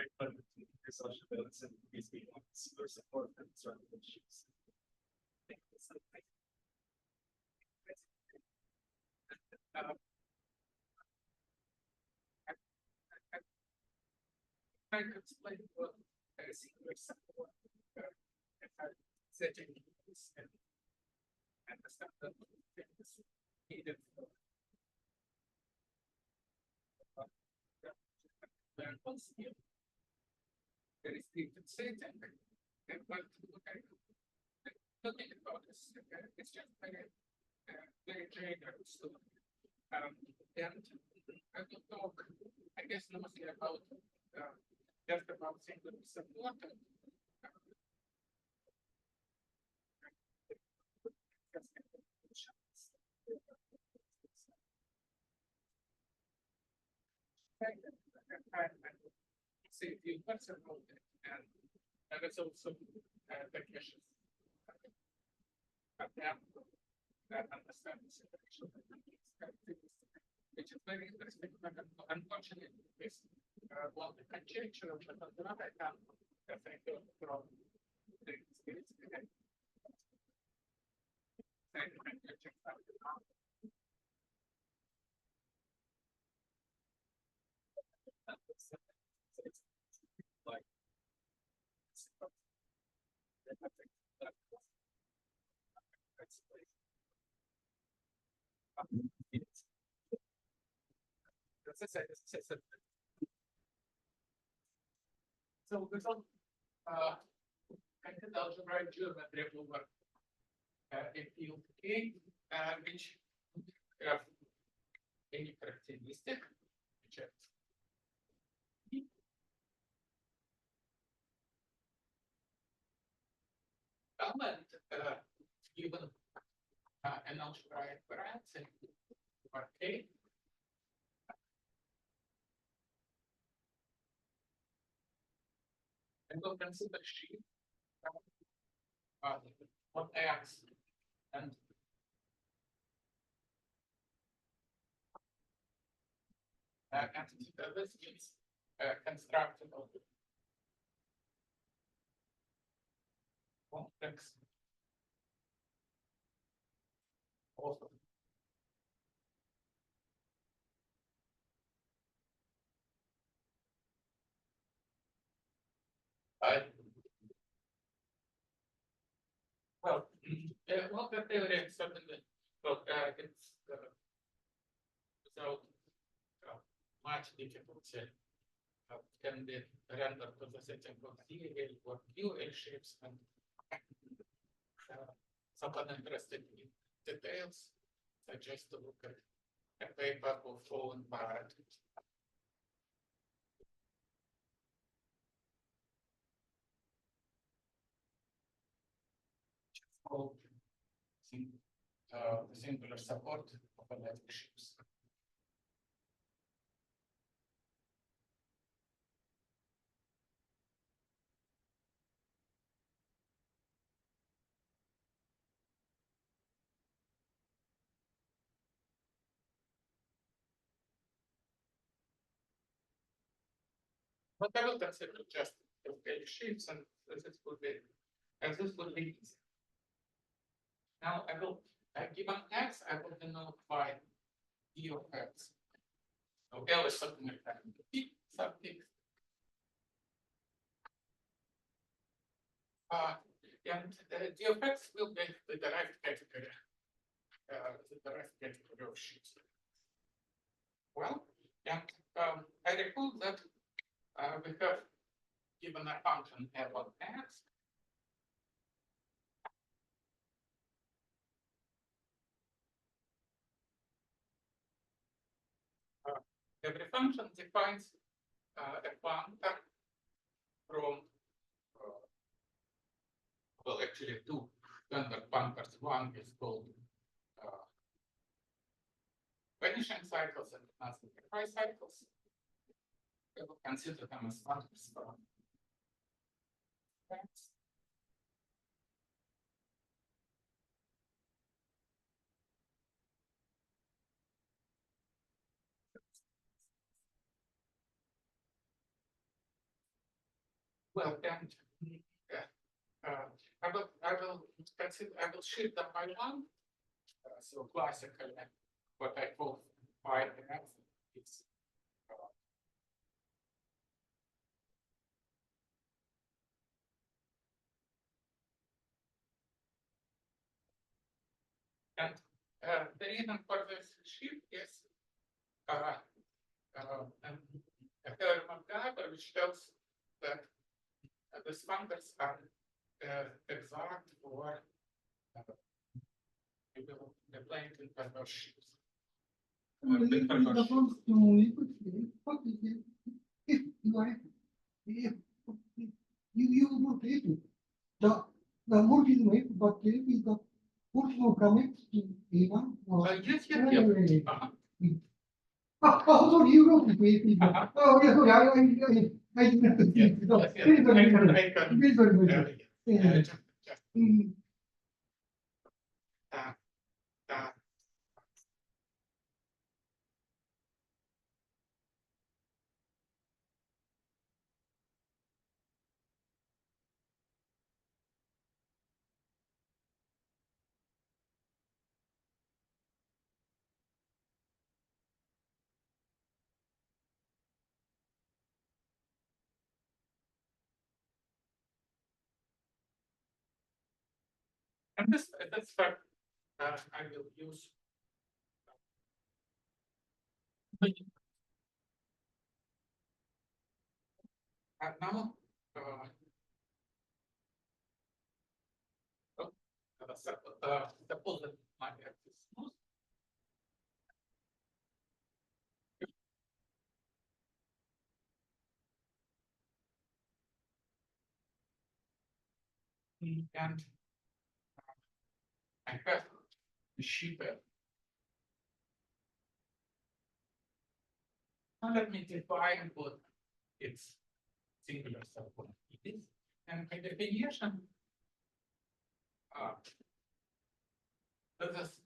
great pleasure to meet you, Sasha Beilinson. Please be on your support for constructible sheaves. Thank you so much. I can explain what a singular sample setting is and understand that things needed for learn once again. There is the setting and what to look at. Looking about this, it's just very general stuff. And I will talk, I guess, mostly about just about single support. Say a few words about it, and it's also the questions. That understand the situation, which is very interesting. Unfortunately, this well, the conjecture of the I can affect from the experience. Like, so there's some connected algebraic geometry over a field A, which have any characteristic, which is element given an algebraic variance over K. And we'll consider sheaf on X and this means constructible complex also. Well, the theory certainly, well, it's without much difficulty can be rendered to the setting of DL or QL shapes, and someone interested in details suggest to look at a paper of Owen Barrett. Called the singular support of electric ships. But I will consider just electric ships, and this would be, easy. Now I will, given X, I will denotify D of X. So L is something like that. P something. And D of X will be the derived category. The derived category of sheaves. Well, and I recall that we have given a function f of X. Every function defines a pointer from, well, actually two standard pointers. One is called vanishing cycles and another pi cycles. We will consider them as functions from X. well, and I will shift them by one. So classically, what I call phi f is and the reason for this shift is a theorem of Gabor, which tells that these functors are exact for the plane inverse sheaves. You will take it. The mode is made, but if the force will come to A1 or Yes. oh, sorry, you wrote it. Oh, yeah, sorry, I didn't have to see it. And that's fact I will use. And now, suppose that my F is smooth. And I have the sheaves. Now let me define what its singular subpoint is. And by definition, this is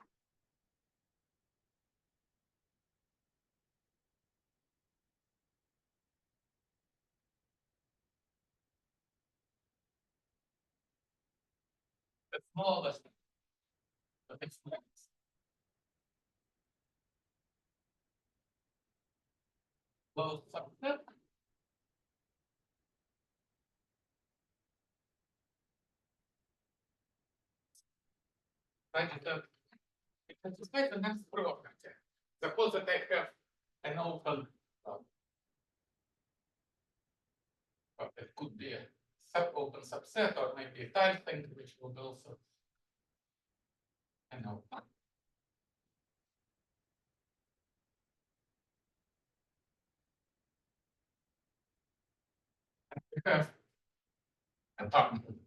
the smallest of its lengths. Well, subset it satisfies the next property. Suppose that I have an open, it could be a open subset or maybe a tile thing, which would also an open. And we have a pattern.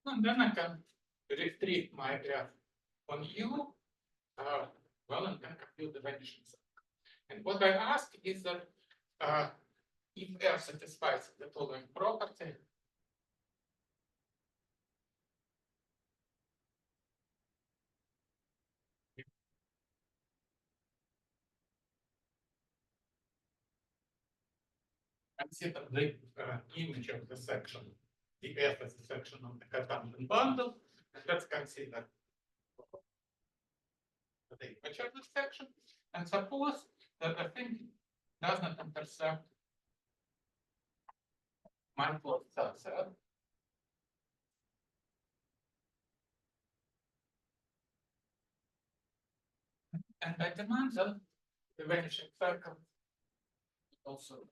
And then I can retrieve my graph on U, well, and can compute the vanishing set. And what I ask is that if F satisfies the following property, consider the image of the section, the F is a section of the Cartesian bundle, and let's consider the image of the section, and suppose that the thing does not intercept my closed subset. And I demand that the vanishing circle also vanish.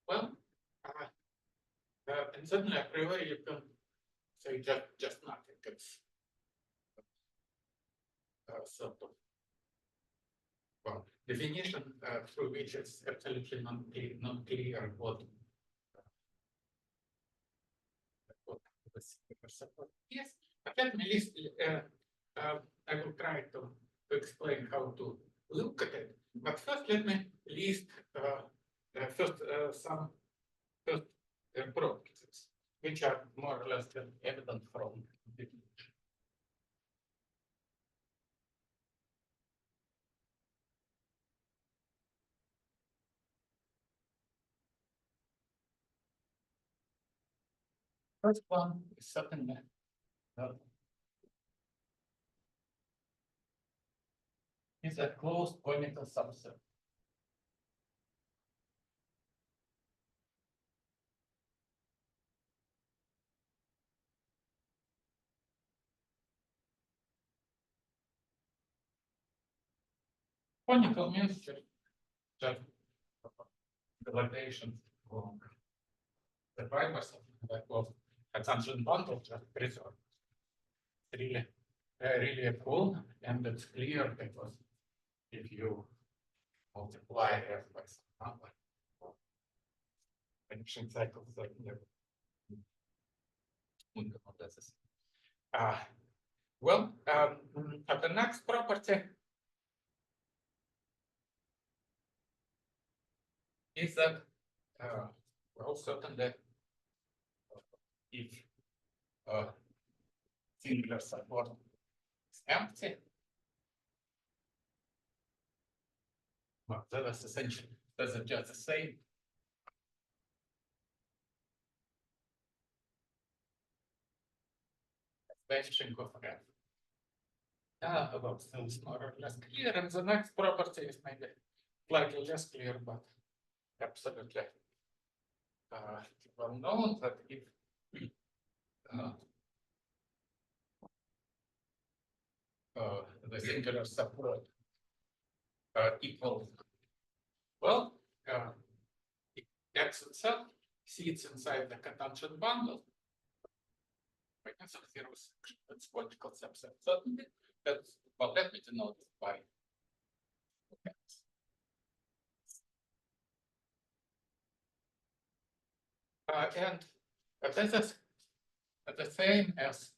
Well, and certainly a priori you can say just nothing. It's sort of definition through which it's absolutely not clear what the support is. But let me list. I will try to explain how to look at it. But first, let me list some properties, which are more or less evident from the definition. First one is certainly is a closed conical subset. Conical means just relation along the fibers of that was a tangent bundle just preserved. Really, really cool, and it's clear because if you multiply f by some number, finishing cycles are never. Well, the next property is that, well, certainly, if singular support is empty, well, that is essentially, that's just the same. Vanishing of f. About things more or less clear, and the next property is maybe slightly less clear, but absolutely well known that if the singular support equals, well, x itself sits inside the cotangent bundle. That's political subset. Certainly, that's, well, let me denote it by x. And this is the same as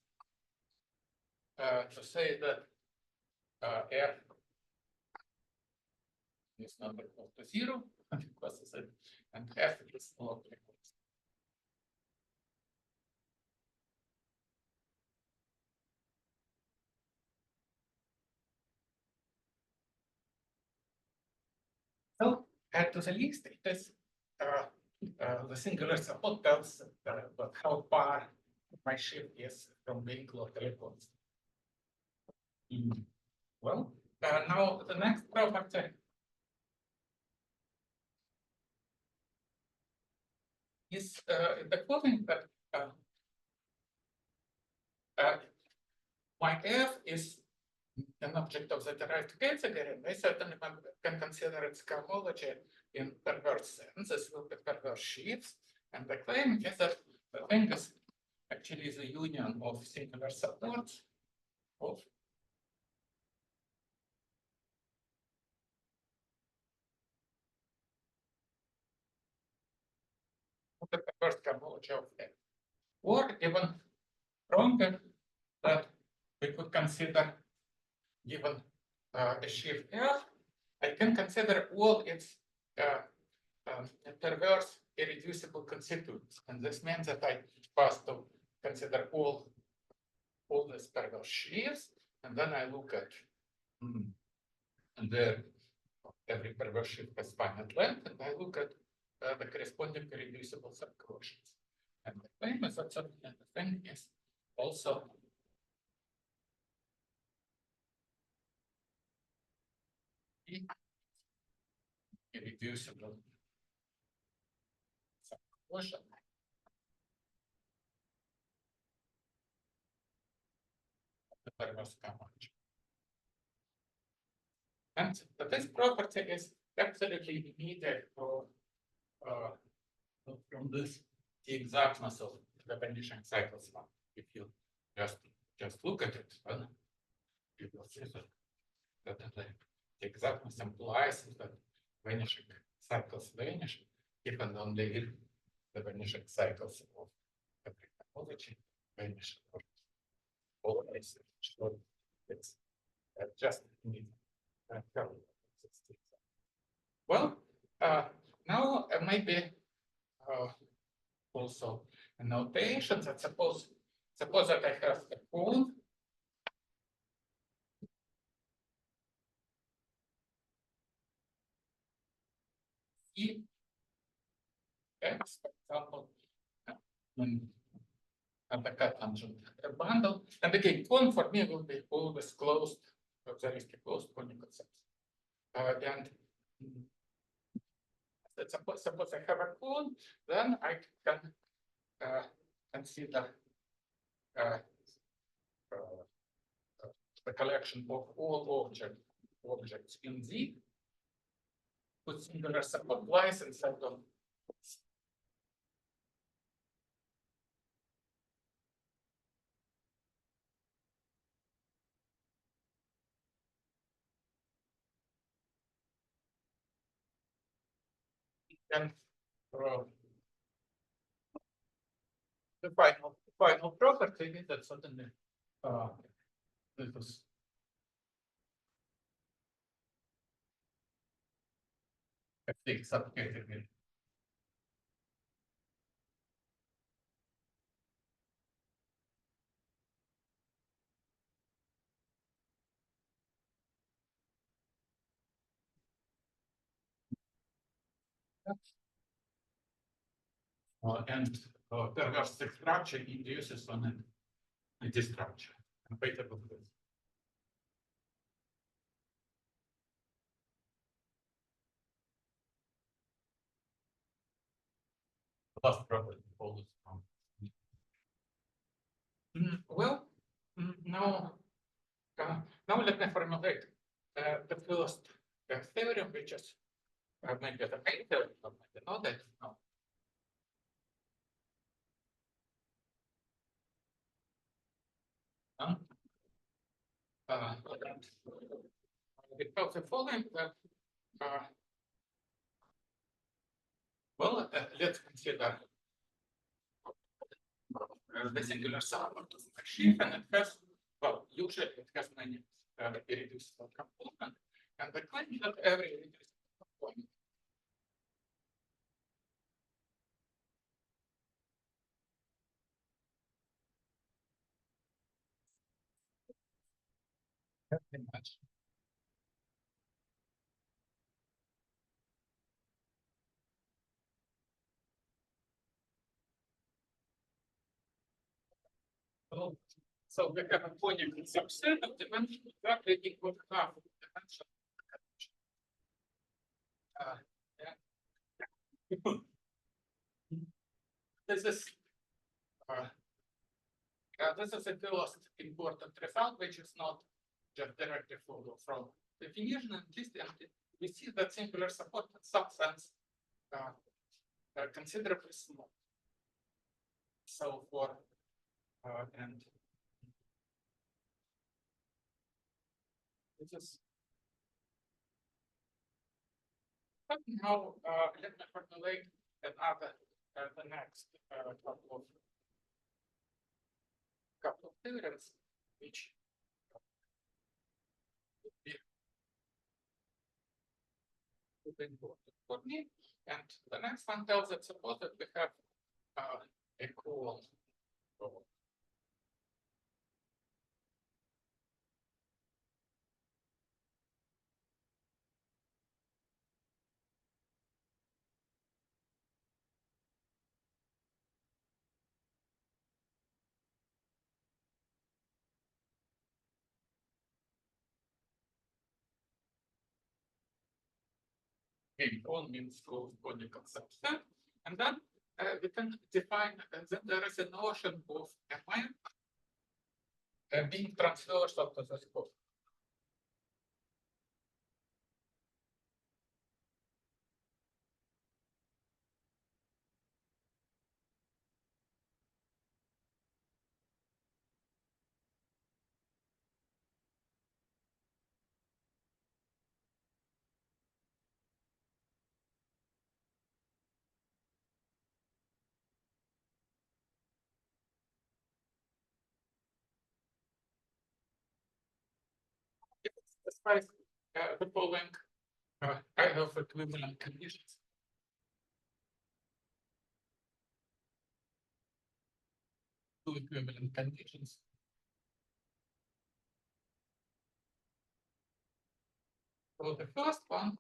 to say that f is not equal to 0 because it's a, and f is not equal. So at the least it is the singular support tells but how far my shift is from being locally constant. Well, now the next property is the following that my f is an object of the derived category, and I certainly can consider its cohomology in perverse sense. This will be perverse sheaves, and the claim is that the thing is actually the union of singular supports of the perverse cohomology of f. Or even stronger, that we could consider, given a sheaf f, I can consider all its perverse irreducible constituents, and this means that I first to consider all these perverse sheaves, and then I look at every perverse sheaf has finite length, and I look at the corresponding irreducible subclosures. And the claim is that the thing is also irreducible subclosure. The perverse cohomology. And this property is absolutely needed for from this the exactness of the vanishing cycles. If you just look at it, then you will see that the exactness implies that vanishing cycles vanish if and only if the vanishing cycles of every topology vanish. Always, so it's just need. Well, now maybe also a notation that suppose that I have a cone. X, for example, and the cut tangent bundle. And again, cone for me will be always closed, there is a closed conical set. And suppose I have a cone, then I can consider the collection of all objects in Z with singular support lies inside of and the final property is that suddenly this is a fixed subcategory. And perverse structure induces on a destructure. Compatible with last property follows from. Well, now let me formulate the first theorem, which is maybe the main theorem, but maybe not that. No. Because the following that well, let's consider the singular support of a sheaf, and it has, well, usually it has many irreducible components, and the claim that every irreducible component has been matched. So we have a conical subset of dimension exactly equal to half of the dimension. This is the first important result, which is not just directly follow from definition, and this we see that singular support in some sense considerably small. So for and this is now let me formulate another the next couple of theorems which would be important for me. And the next one tells that suppose that we have a cone cone means conical subset, and then we can define that there is a notion of a map being transversal to the scope. Despite the following kind of equivalent conditions. two equivalent conditions. So the first one,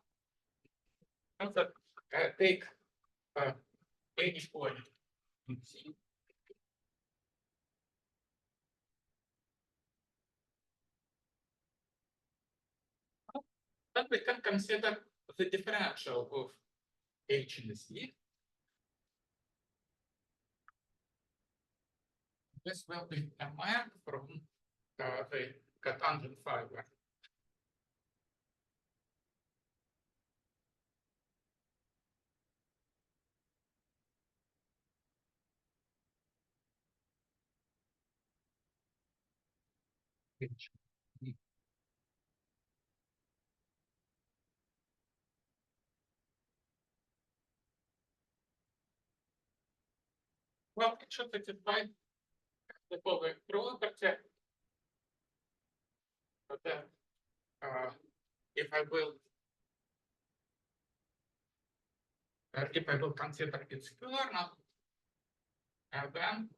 take any point in C. Then we can consider the differential of H in C. This will be a map from the cotangent fiber. Well, it should satisfy the following property. But then, if I will consider its kernel, then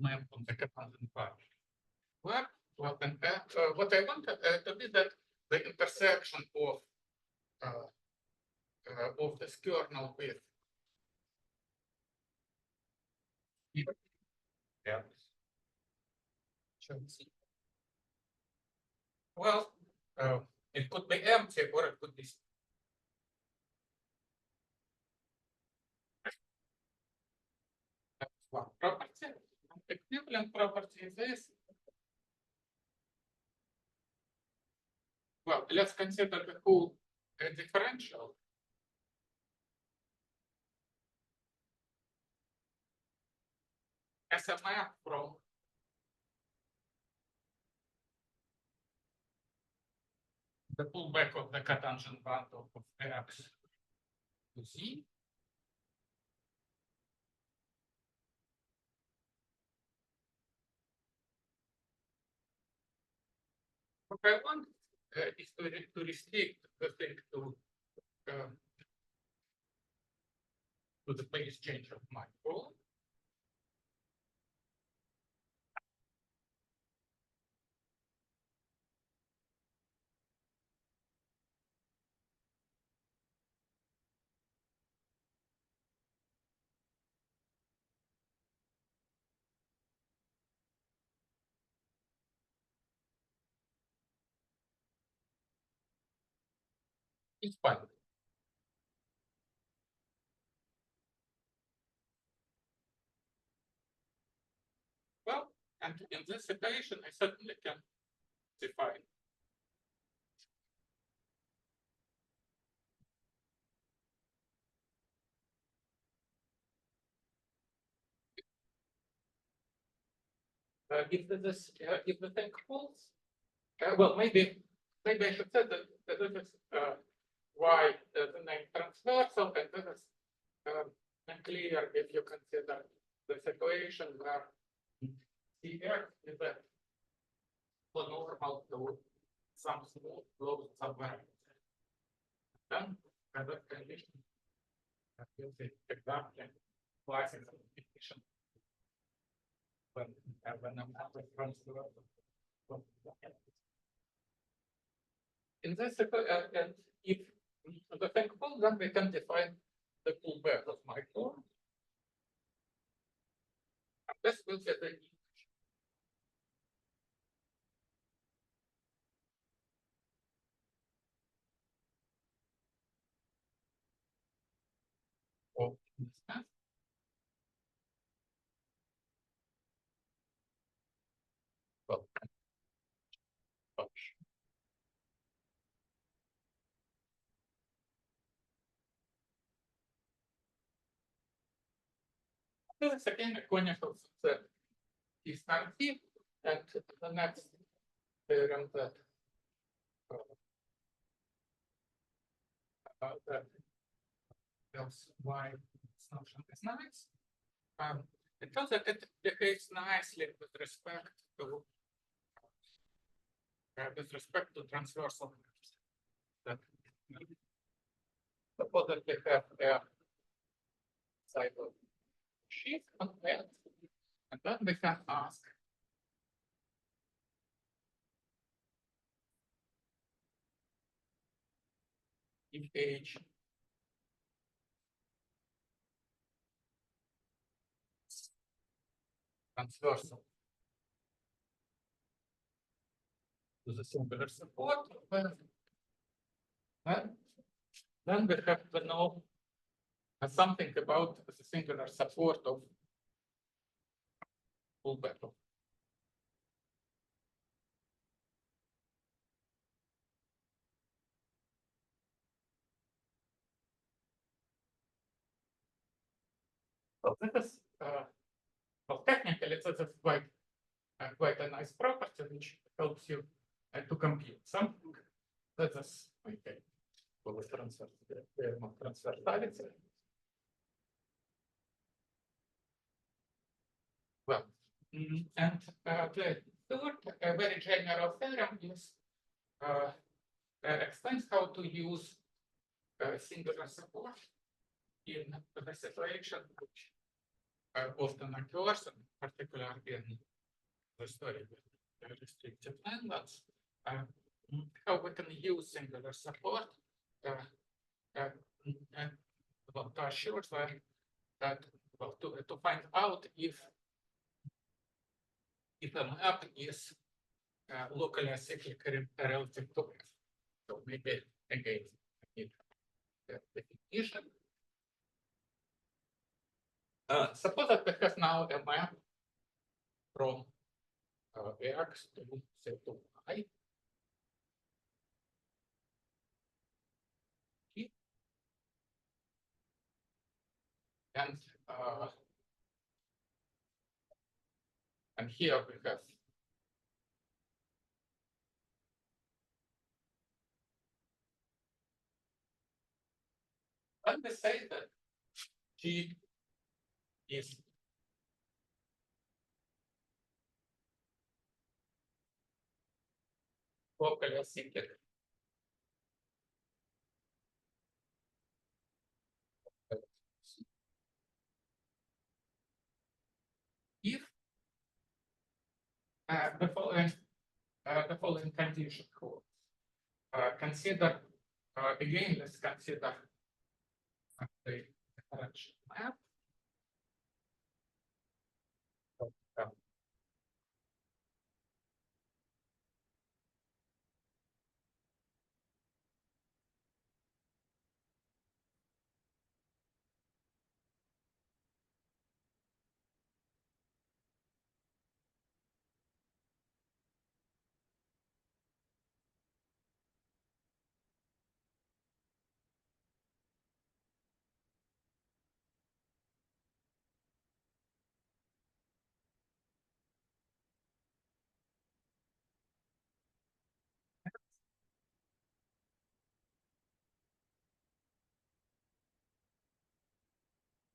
map on the cotangent fiber. Well, then, what I want to be that the intersection of this kernel with yeah. Well, it could be empty or it could be. That's one property. Equivalent property is this. Well, let's consider the whole differential. As a map from the pullback of the cotangent bundle of X to Z. What I want is to restrict the thing to the phase change of my pole. It's fine. Well, and in this situation, I certainly can define if the thing holds. Well, maybe I should say that this is why the name transversal, and this is unclear if you consider the situation where CX is a normal to some smooth closed submarine. Then other condition gives it exactly classical condition when I'm transversal. In this, and if the thing holds, then we can define the pullback of my form. And this will be the of instance. Well, this is again a conical set is empty, and the next theorem that that tells why this function is nice it tells that it behaves nicely with respect to transversal maps. That suppose that we have a cycle sheet on that, and then we can ask if H transversal to the singular support, then we have to know something about the singular support of full battle. So this is well, technically, this is quite a nice property which helps you to compute something. That is okay. Transversality. Well, and the third very general theorem is explains how to use singular support in the situation which often occurs, particularly in the story with restricted Langlands. How we can use singular support well, to assure that well, to find out if a map is locally acyclic relative to F. So maybe again I need the definition. Suppose that we have now a map from X to say to Y. And here we have let me say that G is locally acyclic. If the following condition holds, consider again. Let's consider the direction map.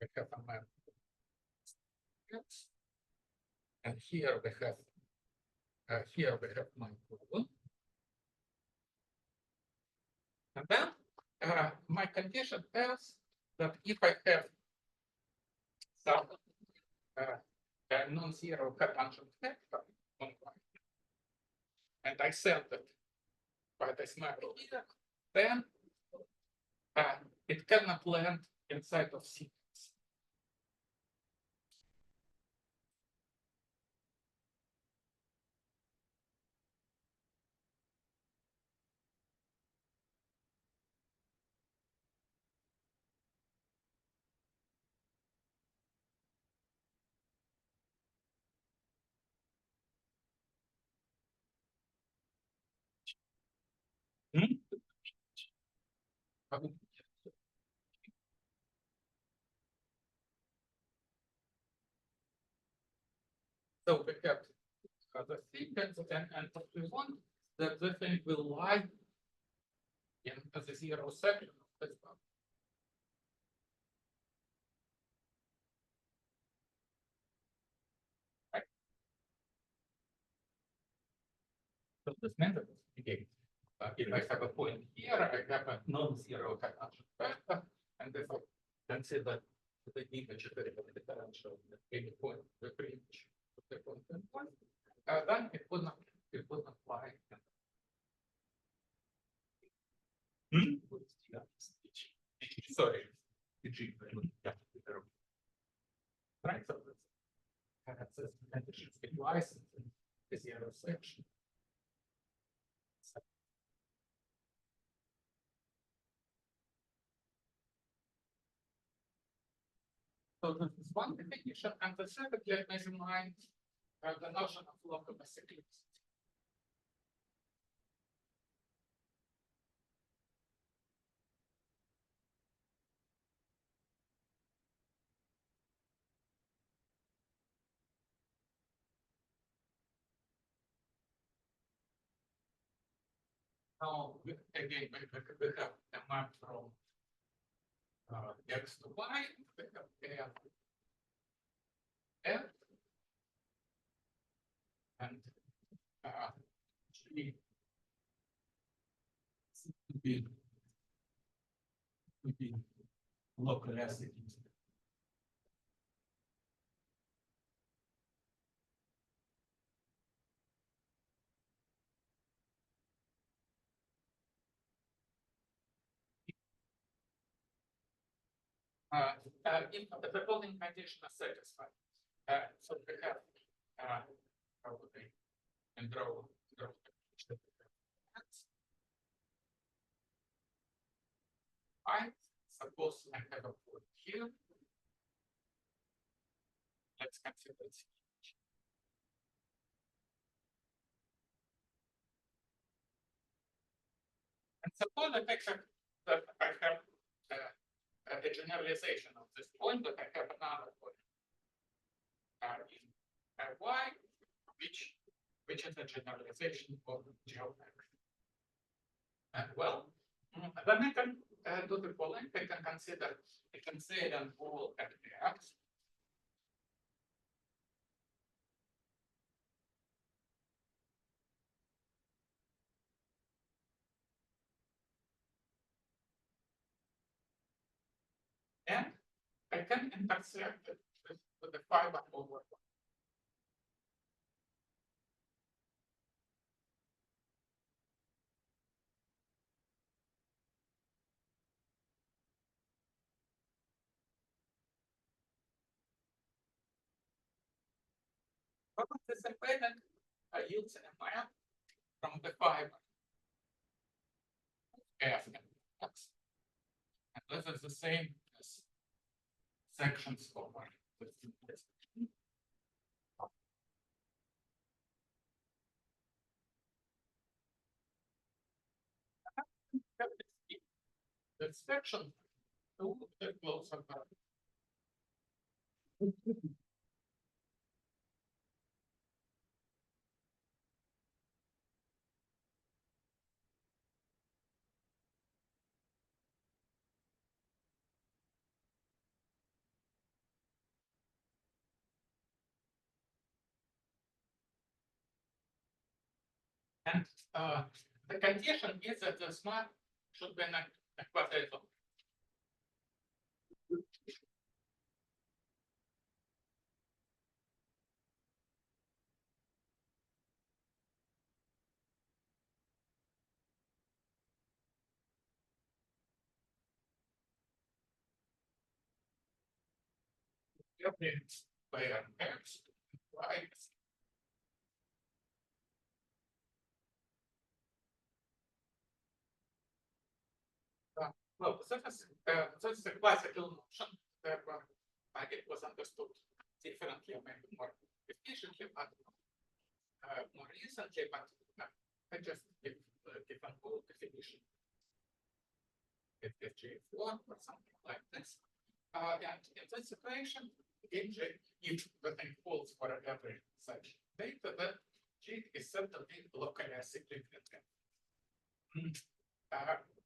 We have a map. And here we have my problem. And then my condition is that if I have some non-zero tangent vector on Y, and I send it by this map here, then it cannot land inside of C. So we have the sequence, and what we want that the thing will lie in the zero section of this one. So this method again, if I have a point here, I have a non-zero tangential vector, and if I consider the image of the differential at any point the range of the point in one, then it would not apply. Sorry. Right, so that's this conditions get licensed in the zero section. So this is one definition, and the second, let me remind the notion of local cyclicity. Now, again, we have a map from x to y, we have f, and g would be local acid. If the following condition is satisfied, so we have probably and draw I suppose I have a point here. Let's consider it. And suppose that I have a generalization of this point, but I have another point in y, which is a generalization of geometry. And well, then I can do the following. I can say then all at x. And I can intersect it with the fiber over one. But this equation yields a map from the fiber f and x. And this is the same as sections over this. The section two that goes about. And the condition is that the map should be a quasi-classical. By x, y. Well, this is a classical notion that it was understood differently, maybe more efficiently, but more recently. But I just give a full definition. If J4 or something like this, and in this situation, if the thing holds for every such data, then G is certainly locally significant.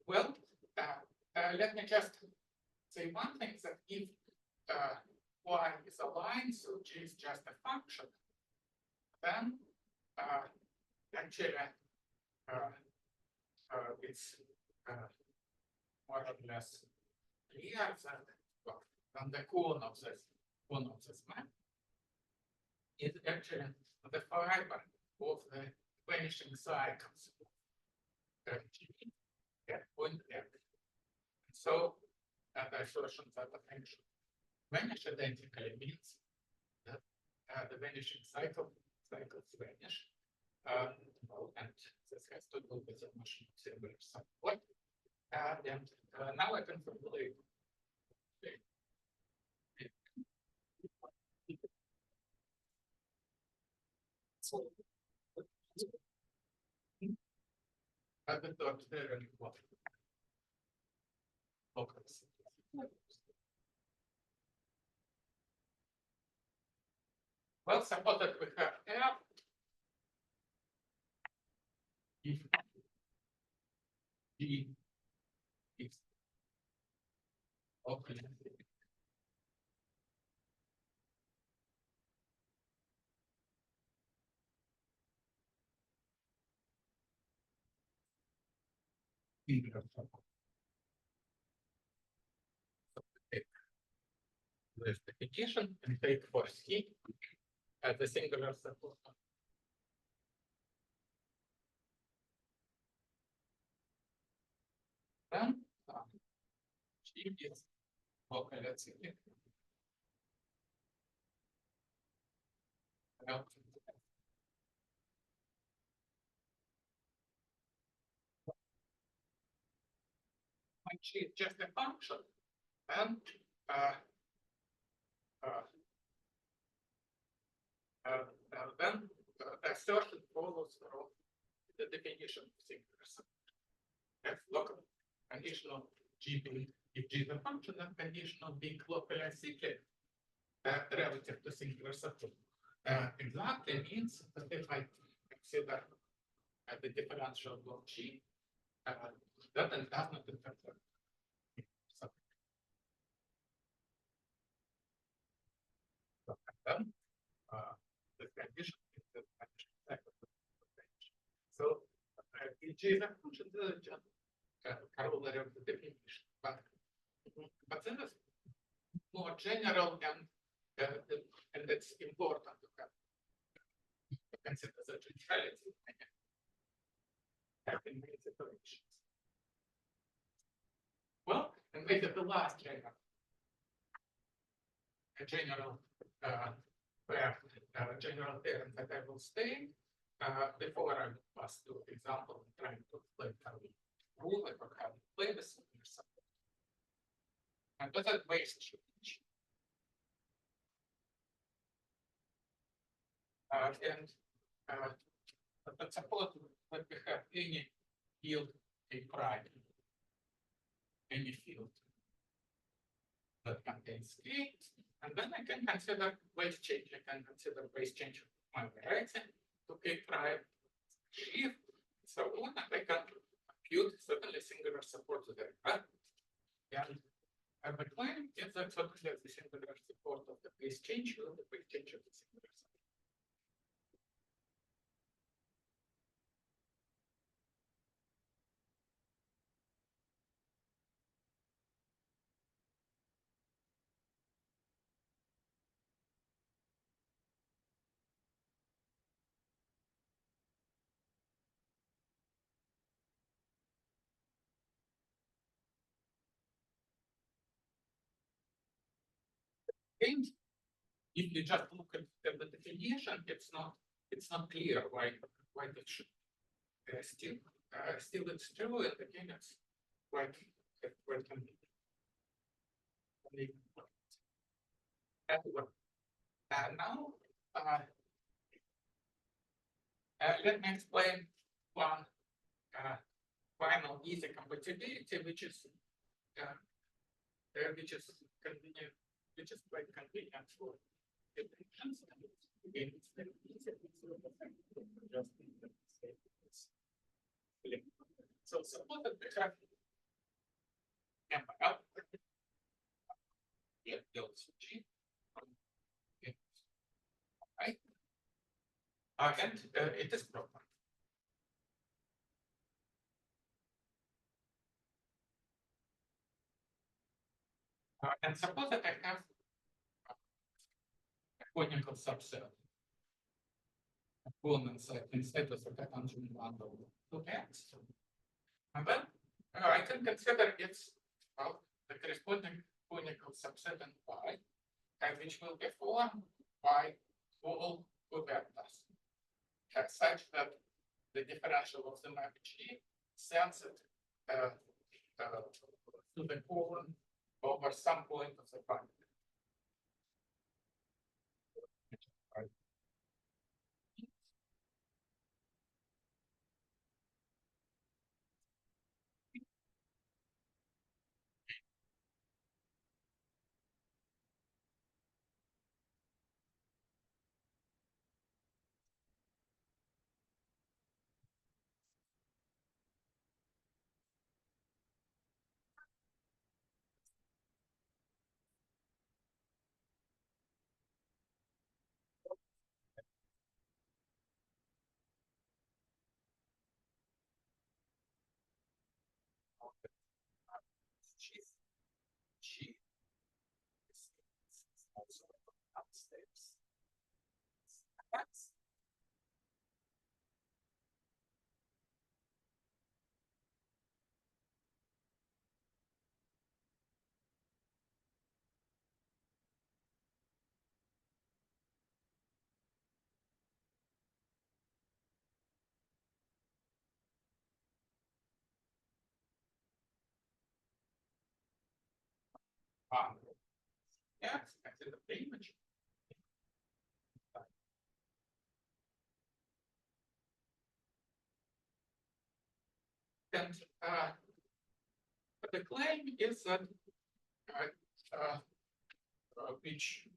Well, let me just say one thing, that if y is a line, so G is just a function, then actually it's more or less clear that well, on the cone of this map is actually the fiber of the vanishing cycles at point F. So the assertion that the function vanish identically means that the vanishing cycles vanish. And this has to do with the machine similar support. And now I can formulate the dot there and what? Well, suppose that we have F. If D is open. This definition and take for C as a singular support. Then G is okay, let's see. G is just a function, and then the assertion follows from the definition of singular support. That's local conditional G being if G is a function, then conditional being locally cyclic relative to singular support. Exactly means that if I consider the differential of G, that does not interfere. Then the condition is the so G is a function corollary of the definition, but then it's more general and it's important to have to consider the generality in many situations. Well, and maybe the last general theorem that I will state before I pass to example trying to explain how we rule it or how we play this. And what that base change. But suppose that we have any field A prime, any field that contains K, and then I can consider base change. I can consider base change of my variety to K prime, sheaf, so on, and I can compute certainly singular support there. And the claim is that certainly the singular support of the base change will the base change of the singular support. If you just look at the definition, it's not clear why that should still it's true, and again it's quite convenient. Now let me explain one final easy compatibility, which is convenient. Which is quite convenient for definitions. Again, it's very easy. So suppose that we have ML builds G. Right? And it is proper. And suppose that I have a conical subset components instead of a tangent bundle to X. And then I can consider its the corresponding conical subset in phi, and which will be formed by all covectors, such that the differential of the map G sends it to the column over some point of the function. G is also upstairs. That's X, consider the image. And the claim is that which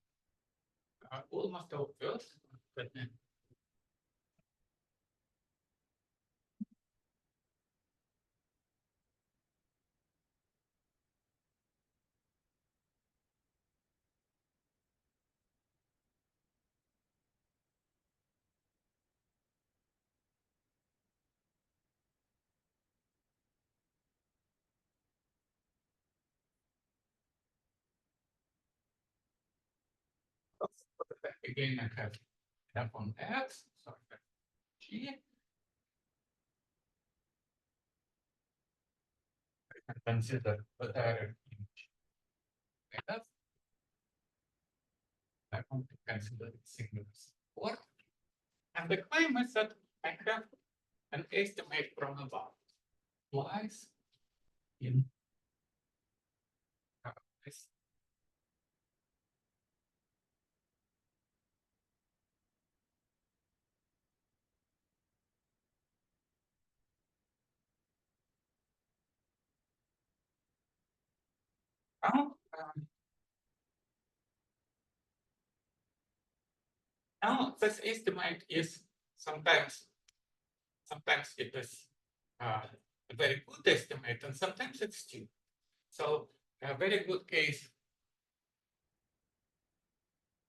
almost obvious, but again I have f on X, so I have G. I can consider the direct image F. I want to consider the singular support. And the claim is that I have an estimate from above lies in this. Now this estimate is sometimes it is a very good estimate, and sometimes it's stupid. So a very good case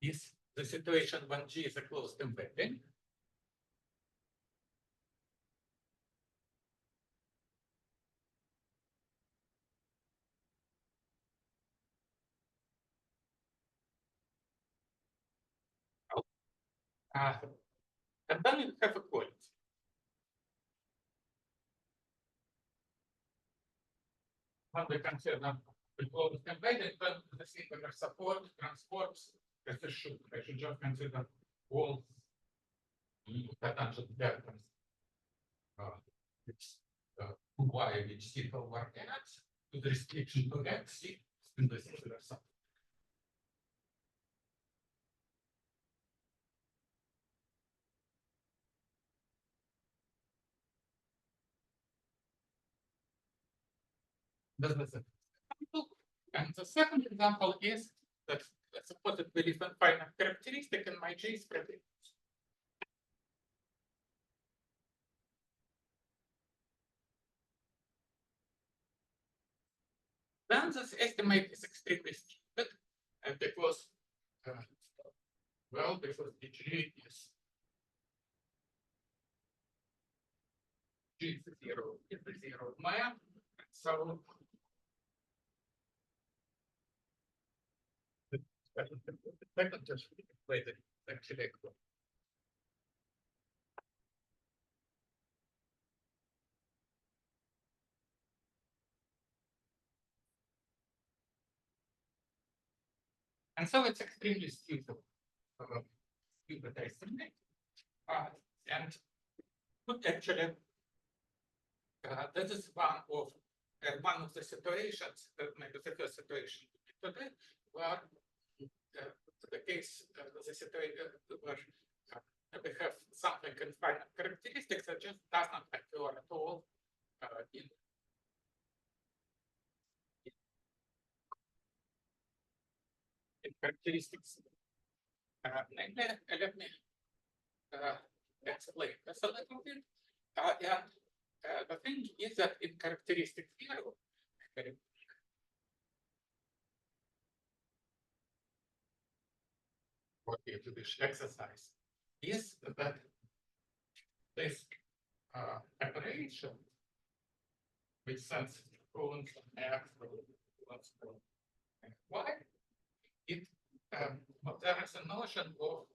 is the situation when G is a closed embedding. And then you have a quality. When we consider the closed embedding, then the singular support transports as I should just consider all potential vectors. It's y which sit over x to the restriction to x in the singular support. That's the second example. And the second example is that the supported belief and finite characteristic in my J is predicted. Then this estimate is extremely stupid, and because well, because the G is zero map, so second just wait, actually. And so it's extremely suitable estimate. And actually, this is one of the situations, maybe the first situation today, where the case, the situation where we have something in finite characteristics that just does not occur at all in characteristics. Namely, let me explain this a little bit. And the thing is that in characteristic theory, what we do this exercise is that this operation, which sends cones on X and Y, it there is a notion of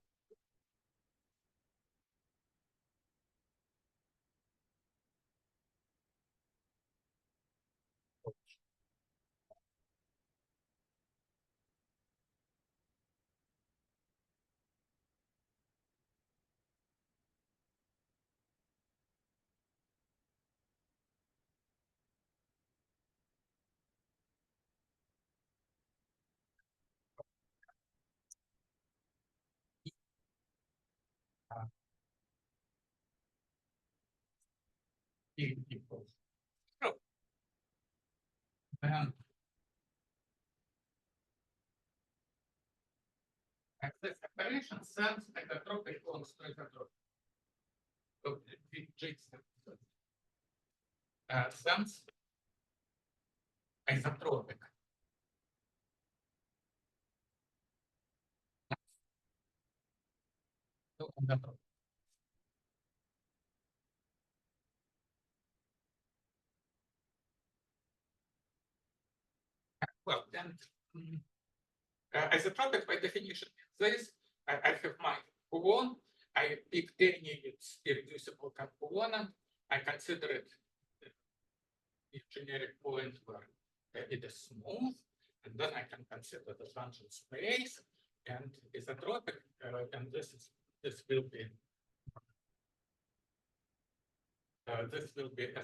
equals zero. And this operation sends isotropic cones to isotropic. So it sends isotropic. So isotropic. Well, then isotropic by definition is this. I have my coon. I pick any its irreducible component. I consider it a generic point where it is smooth, and then I can consider the function space and isotropic, and this will be a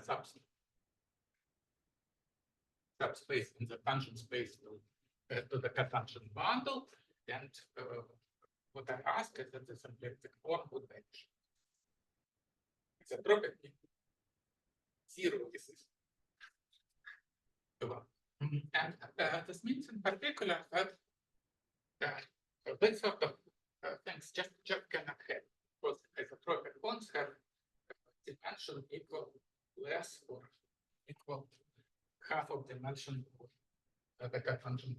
subspace in the function space to the confunction bundle, and what I ask is that the symplectic form would match. Isotropic zero is and this means in particular that this sort of things just cannot happen, because isotropic bonds have dimension equal less or equal half of dimension of the confunction.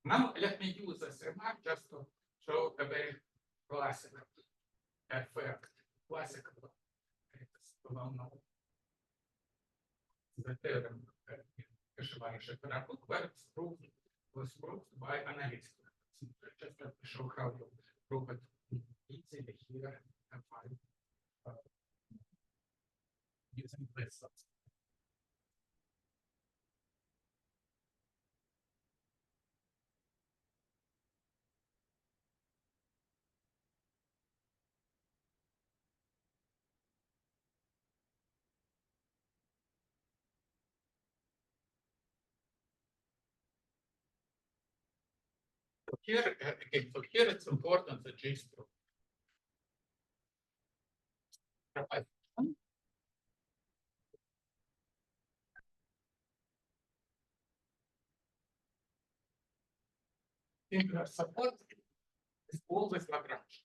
Now let me use this remark just to show a very classical effect, classical well known. The theorem Kashiwara and Shapira book, where it's was proved by analytics. Just to show how you prove it easily here and find using this subset. Here, again, so here it's important that J stroke. Singular support is always Lagrange.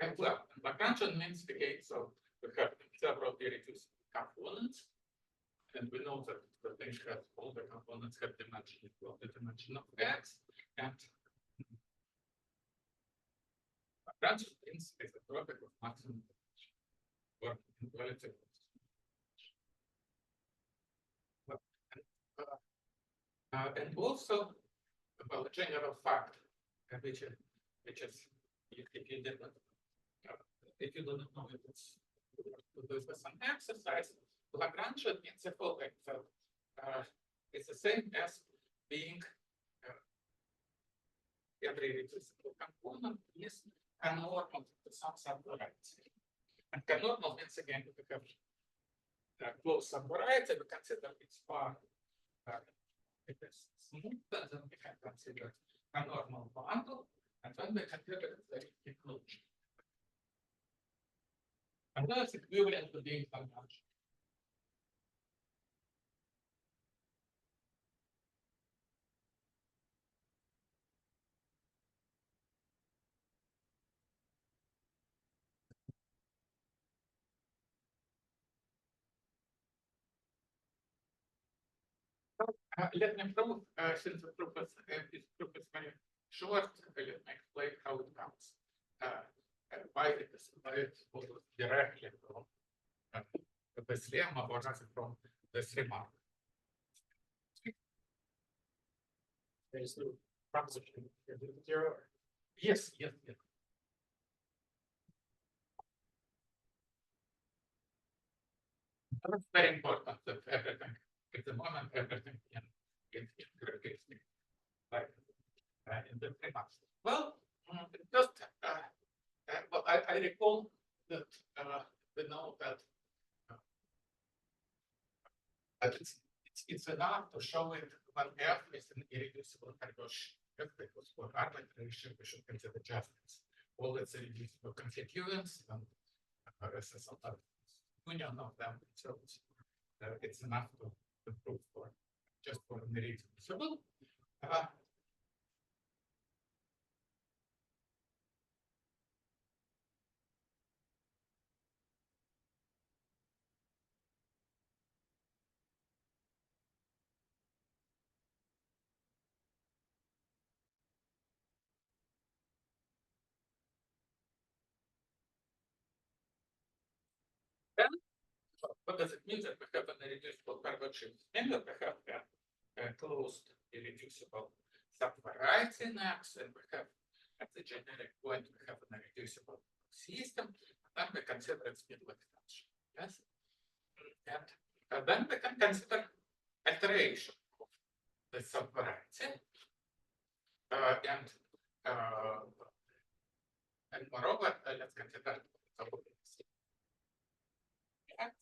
And well, Lagrangian means again, so we have several irreducible components, and we know that they have all the components have dimension equal to the dimension of X, and Lagrange is a property of maximum or inequality. And also, well, a general fact, which is if you did not, if you do not know it, it's some exercise. Lagrange means the following. So it's the same as being every reducible component is anormal to some subvariety. And anormal means again we have close subvariety, we consider its part. It is smooth, and then we can consider a normal bundle, and then we consider the inclusion. And that's equivalent to being Lagrange. Let me prove, since the proof is very short, let me explain how it comes. Why it is directly from this lemma or rather from this remark. There is no proposition zero. Yes, yes, yes. That's very important that everything, at the moment, everything in characteristic, like in the remarks. Well, just well, I recall that we know that it's enough to show it when F is an irreducible Gaussian. If it was for arbitrary shape, we should consider adjustments. All its irreducible constituents and union of them. So it's enough to prove for just for an irreducible. Then, what does it mean that we have an irreducible Gaussian? And that we have a closed irreducible subvariety in X, and we have at the generic point we have an irreducible system. Then we consider its middle extension. Yes, and then we can consider alteration of the subvariety, and moreover, let's consider topology. Yes.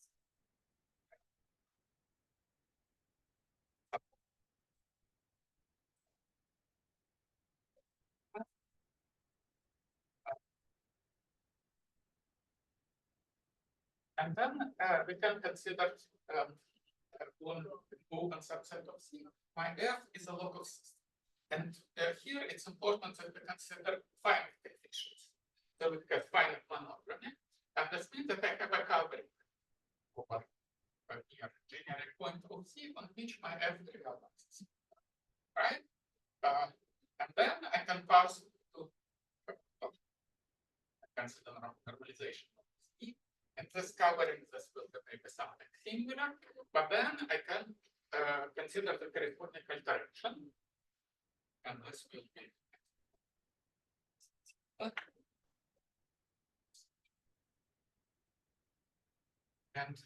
And then we can consider one open subset of C. My F is a local system. And here it's important that we consider finite coefficients. So we have finite monodromy. And this means that I have a covering over here, generic point of C on which my F realizes. Right? And then I can pass to consider normalization of C. And this covering this will be maybe something singular, but then I can consider the corresponding alteration. And this will be and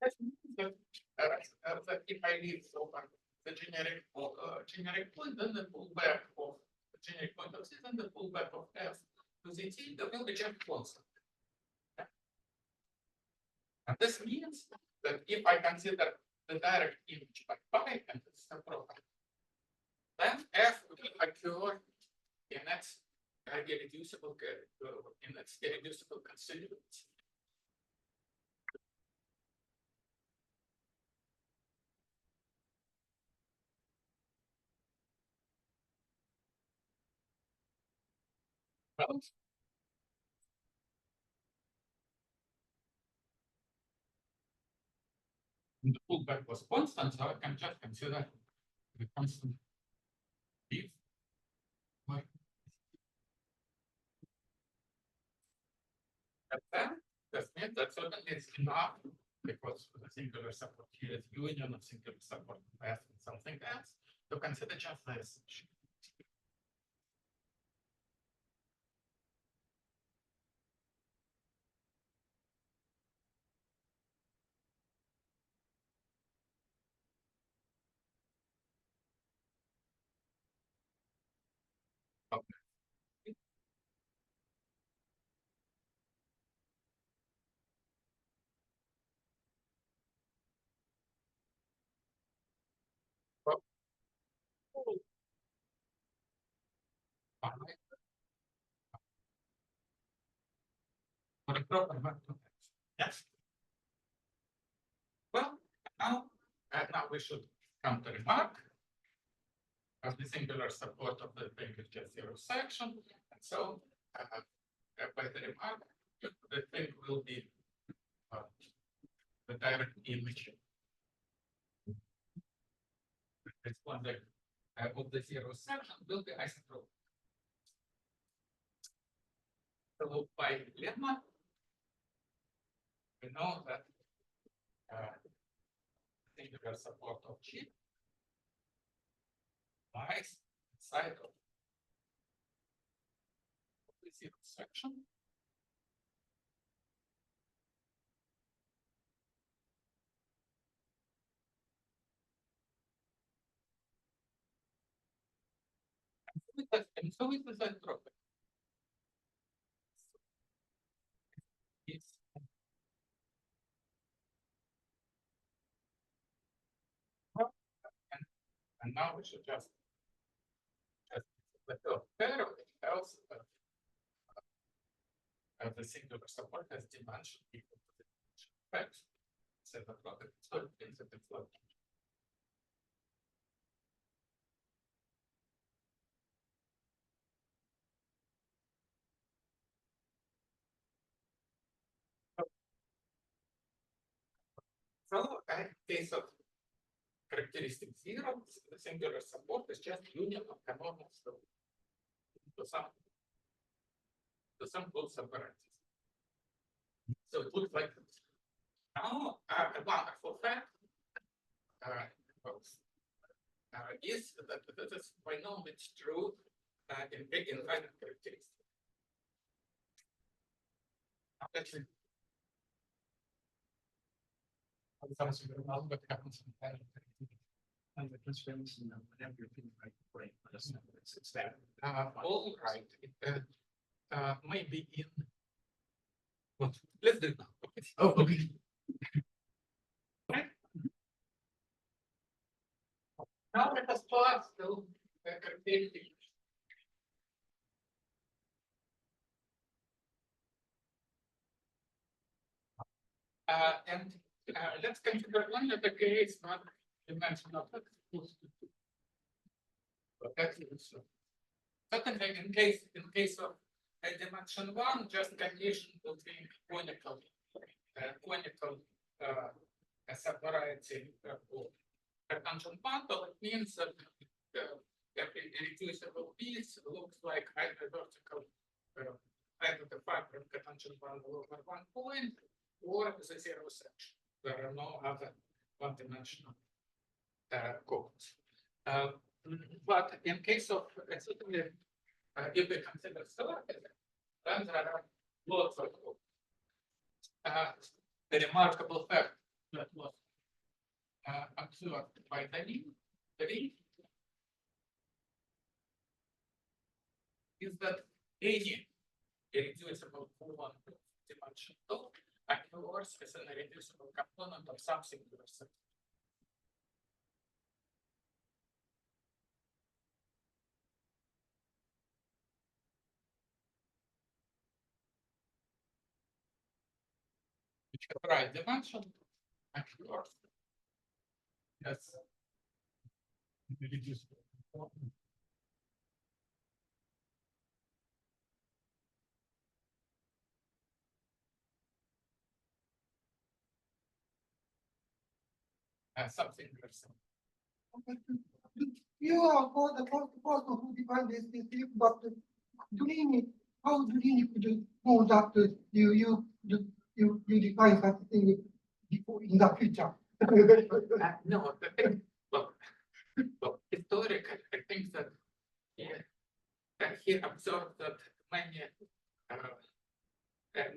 that means that if I leave over the generic point, then the pullback of the generic point of C, then the pullback of F to the T, there will be just constant. And this means that if I consider the direct image by pi and it's a proper, then F will occur in its irreducible constituents. Well, the pullback was constant, so I can just consider the constant if And then that means that certainly is enough because the singular support here is union of singular support F and something else to consider just this. Okay. Well, alright. For the proper method. Yes. Well, now we should come to remark. As the singular support of the thing is just zero section, and so by the remark, the thing will be the direct image. This one of the zero section will be isotropic. So by lemma, we know that singular support of G lies inside of the zero section. And so it is isotropic. It's and now we should just let the pair of else the singular support has dimension equal to the dimension of X. So the product so it means that it's like so in case of characteristic zero, the singular support is just union of canonical to some close separations. So it looks like this. Now a wonderful fact is that this is by no means true in finite characteristics. Actually, Something about what happens in the and the constraints and whatever you're feeling right brain. It's that. all right. Maybe in. Well, let's do it now. Oh, okay. Now let us pass to characteristics. And let's consider one of the case, not dimensional. Certainly, in case of a dimension one, just condition will be conical separating a tangent bundle. It means that every irreducible piece looks like either vertical, either the fiber of the tangent bundle over one point or the zero section. There are no other one-dimensional codes. But in case of certainly, if we consider circle, then there are lots of codes. The remarkable fact that was observed by Dani is that any irreducible one-dimensional occurs as an irreducible component of some singular set. Which comprise dimension occurs as irreducible component. Something or something. You are for the first person who defined this theory, but Dulini, how Dulini could know that you define such a thing before in the future? No, the thing, well, historically, I think that he observed that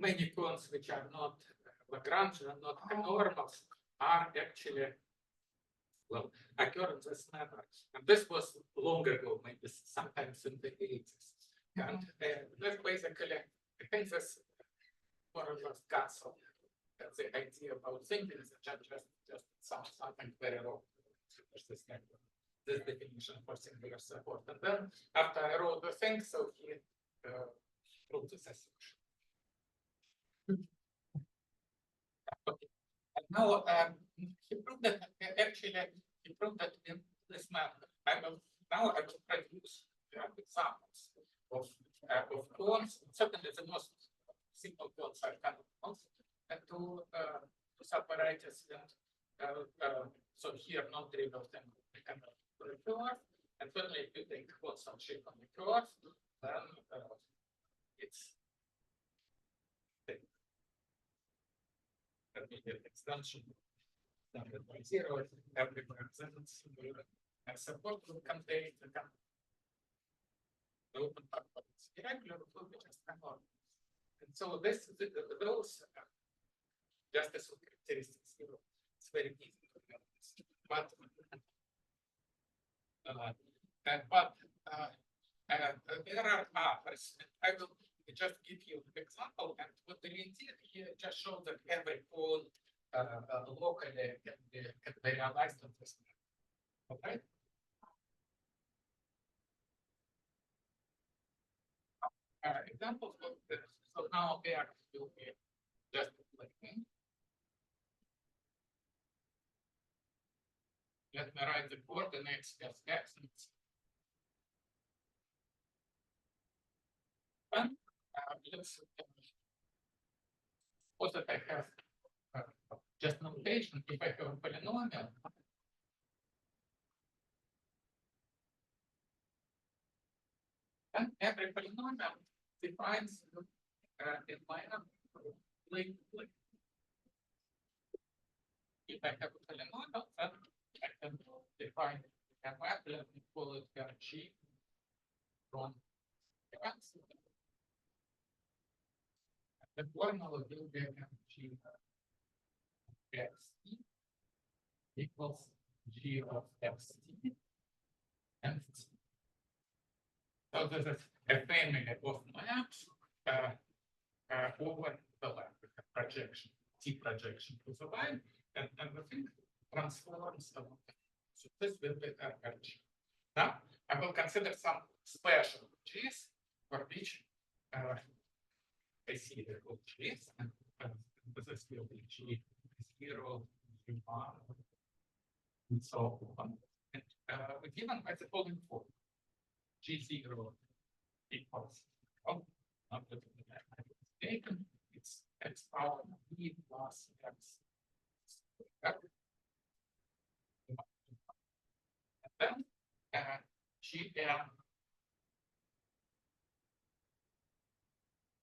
many cones which are not Lagrangian, not normals, are actually occur in this manner. And this was long ago, maybe sometimes in the 80s. And this basically, I think this more or less cancelled the idea about thinking is just something very wrong. This definition for singular support. And then after I wrote the thing, so he proved this assumption. Okay. And now he proved that in this manner. I will produce examples of cones, certainly the most simple cones are kind of cones, and to separate us. So here, non-trivial thing we can curve, and certainly if you take constant shape on the curve, then it's immediate extension standard by zero everywhere. Then it's support will contain the open part, but it's irregular, it will be just conformal. And so those just as characteristics, it's very easy to get this. But there are others. I will just give you an example. And what the idea here just shows that every cone locally can be realized on this map. Okay. Examples of this. So now X will be just like let me write the coordinates as X and let's suppose that I have just notation. If I have a polynomial, and every polynomial defines in my like if I have a polynomial, then I can define a map, let me call it G from X. The formula will be G X equals G of X and so this is a family of maps over the line with a projection, T projection to the line, and the thing transforms along. So this will be RG. Now I will consider some special G's for which I see the code G's, and this will be G0, G1, and so on. And we're given by the following form. G0 equals not that mistaken, it's x power b plus x. And then Gm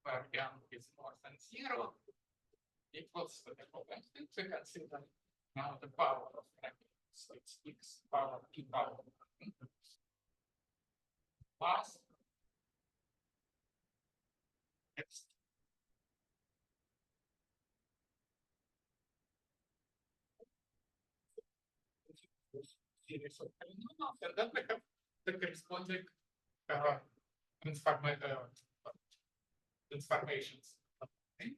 where m is more than 0 equals to the following thing to consider now the power of bracket. So it's x power p power plus x. Series of polynomials, and then we have the corresponding transformations. Okay.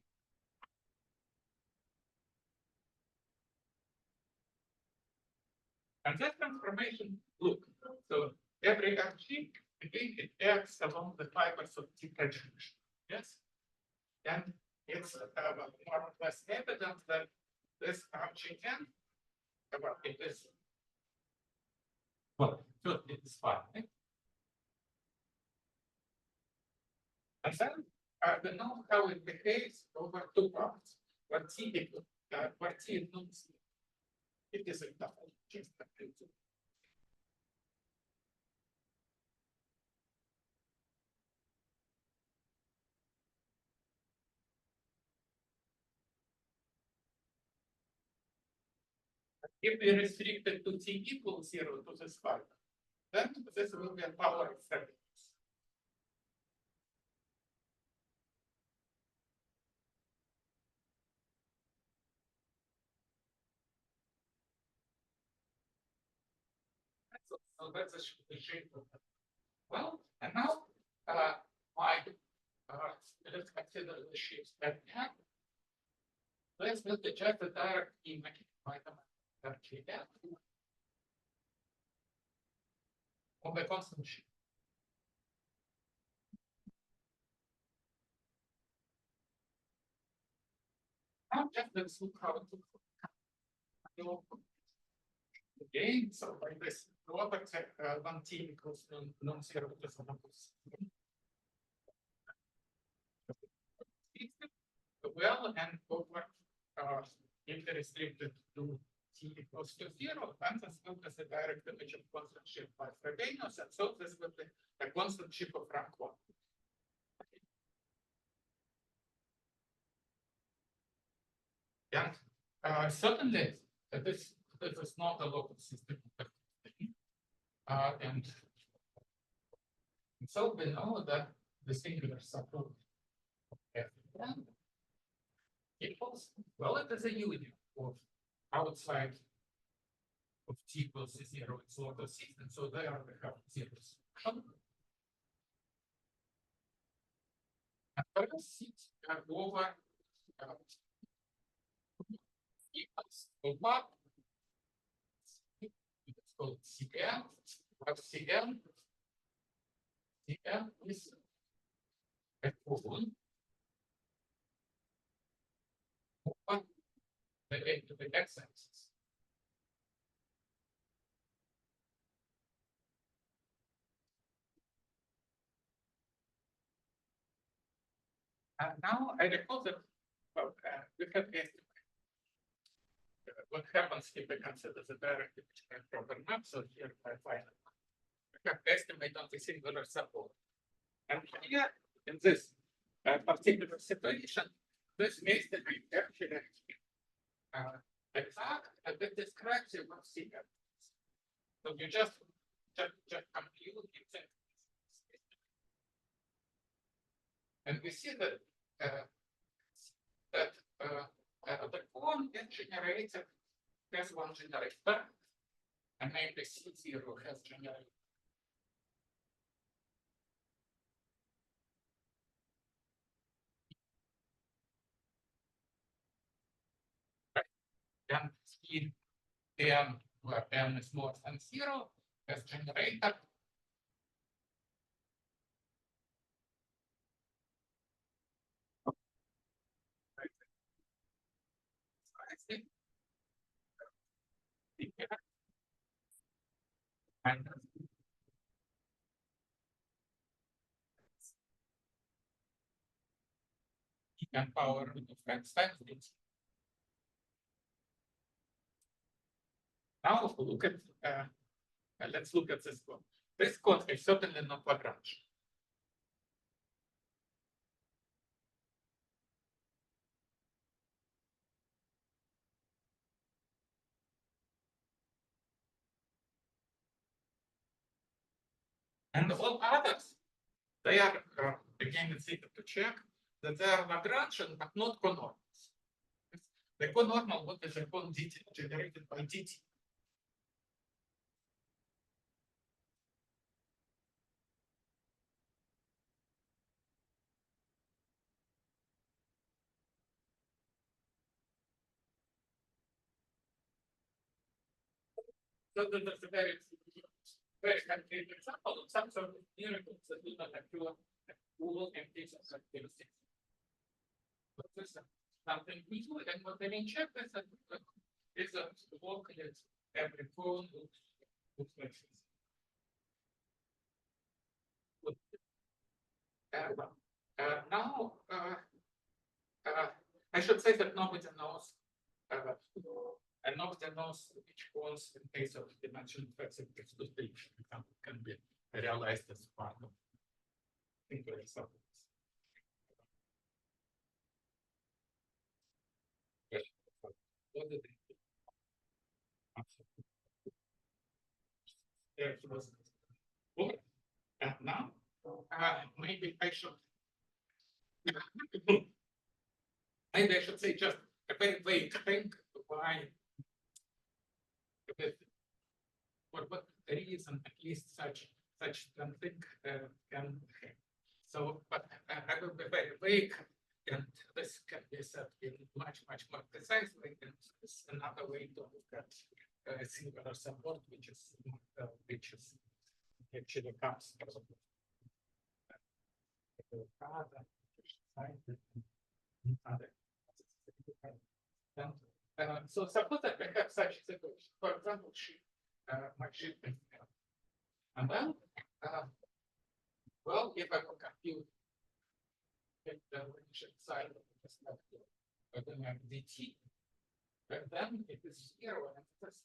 And that transformation, look, so every RG, again, it acts along the fibers of T projection. Yes. And it's more or less evident that this RGN, it is, well, so it is fine. Right? And then we know how it behaves over two parts. Where T is not, it is a double, just a if we restrict it to t equals 0 to this part, then this will be a power of fragments. So that's the shape of it. Well, and now let's consider the shapes that we have. Let's look at just the direct image by the of the constant shape. Now just let's look how it looks. Again, so by this product, 1t equals non-zero to some well, and over if they restricted to t equals to 0, then this will be the direct image of constant shape by Frobenius, and so this will be a constant shape of rank 1. And certainly this is not a local system. And so we know that the singular subgroup of F1 equals, well, it is a union of outside of t equals 0 its local system. So there we have zeros. And first six over equals over. It's called Cn. What Cn? Cn is F1 over the x-axis. And now I recall that we have what happens if we consider the direct proper map. So here I find we have estimate on the singular support. And here in this particular situation, this makes the actually exact and the descriptive of Cn. So you just compute it. And we see that the cone is generated has one generator, and maybe C0 has generated. And speed n, where n is more than 0, has generator. And you can power different styles. Now look at let's look at this code. This code is certainly not Lagrange. And all others, they are again it's easy to check that they are Lagrangian but not conormals. The conormal what is a con dt generated by dt. So there's a very concrete example of some sort of miracles that do not occur at Google and cases of activities. But this is something we do, and what they mean check is that it's a walk that every phone looks like this. Now, I should say that nobody knows, and nobody knows which ones, in case of dimension flexible exclusion, can be realized as part of singular subgroups. What did they do? there he was. And now, maybe I should say just a very vague thing why, for what reason at least such something can. So, but I will be very vague, and this can be said in much more precise way. And this is another way to look at singular support, which is actually comes from so suppose that we have such a situation, for example, my sheet, and then, well, if I will compute the relationship side of the perspective, then I have dt, but then it is 0 and this.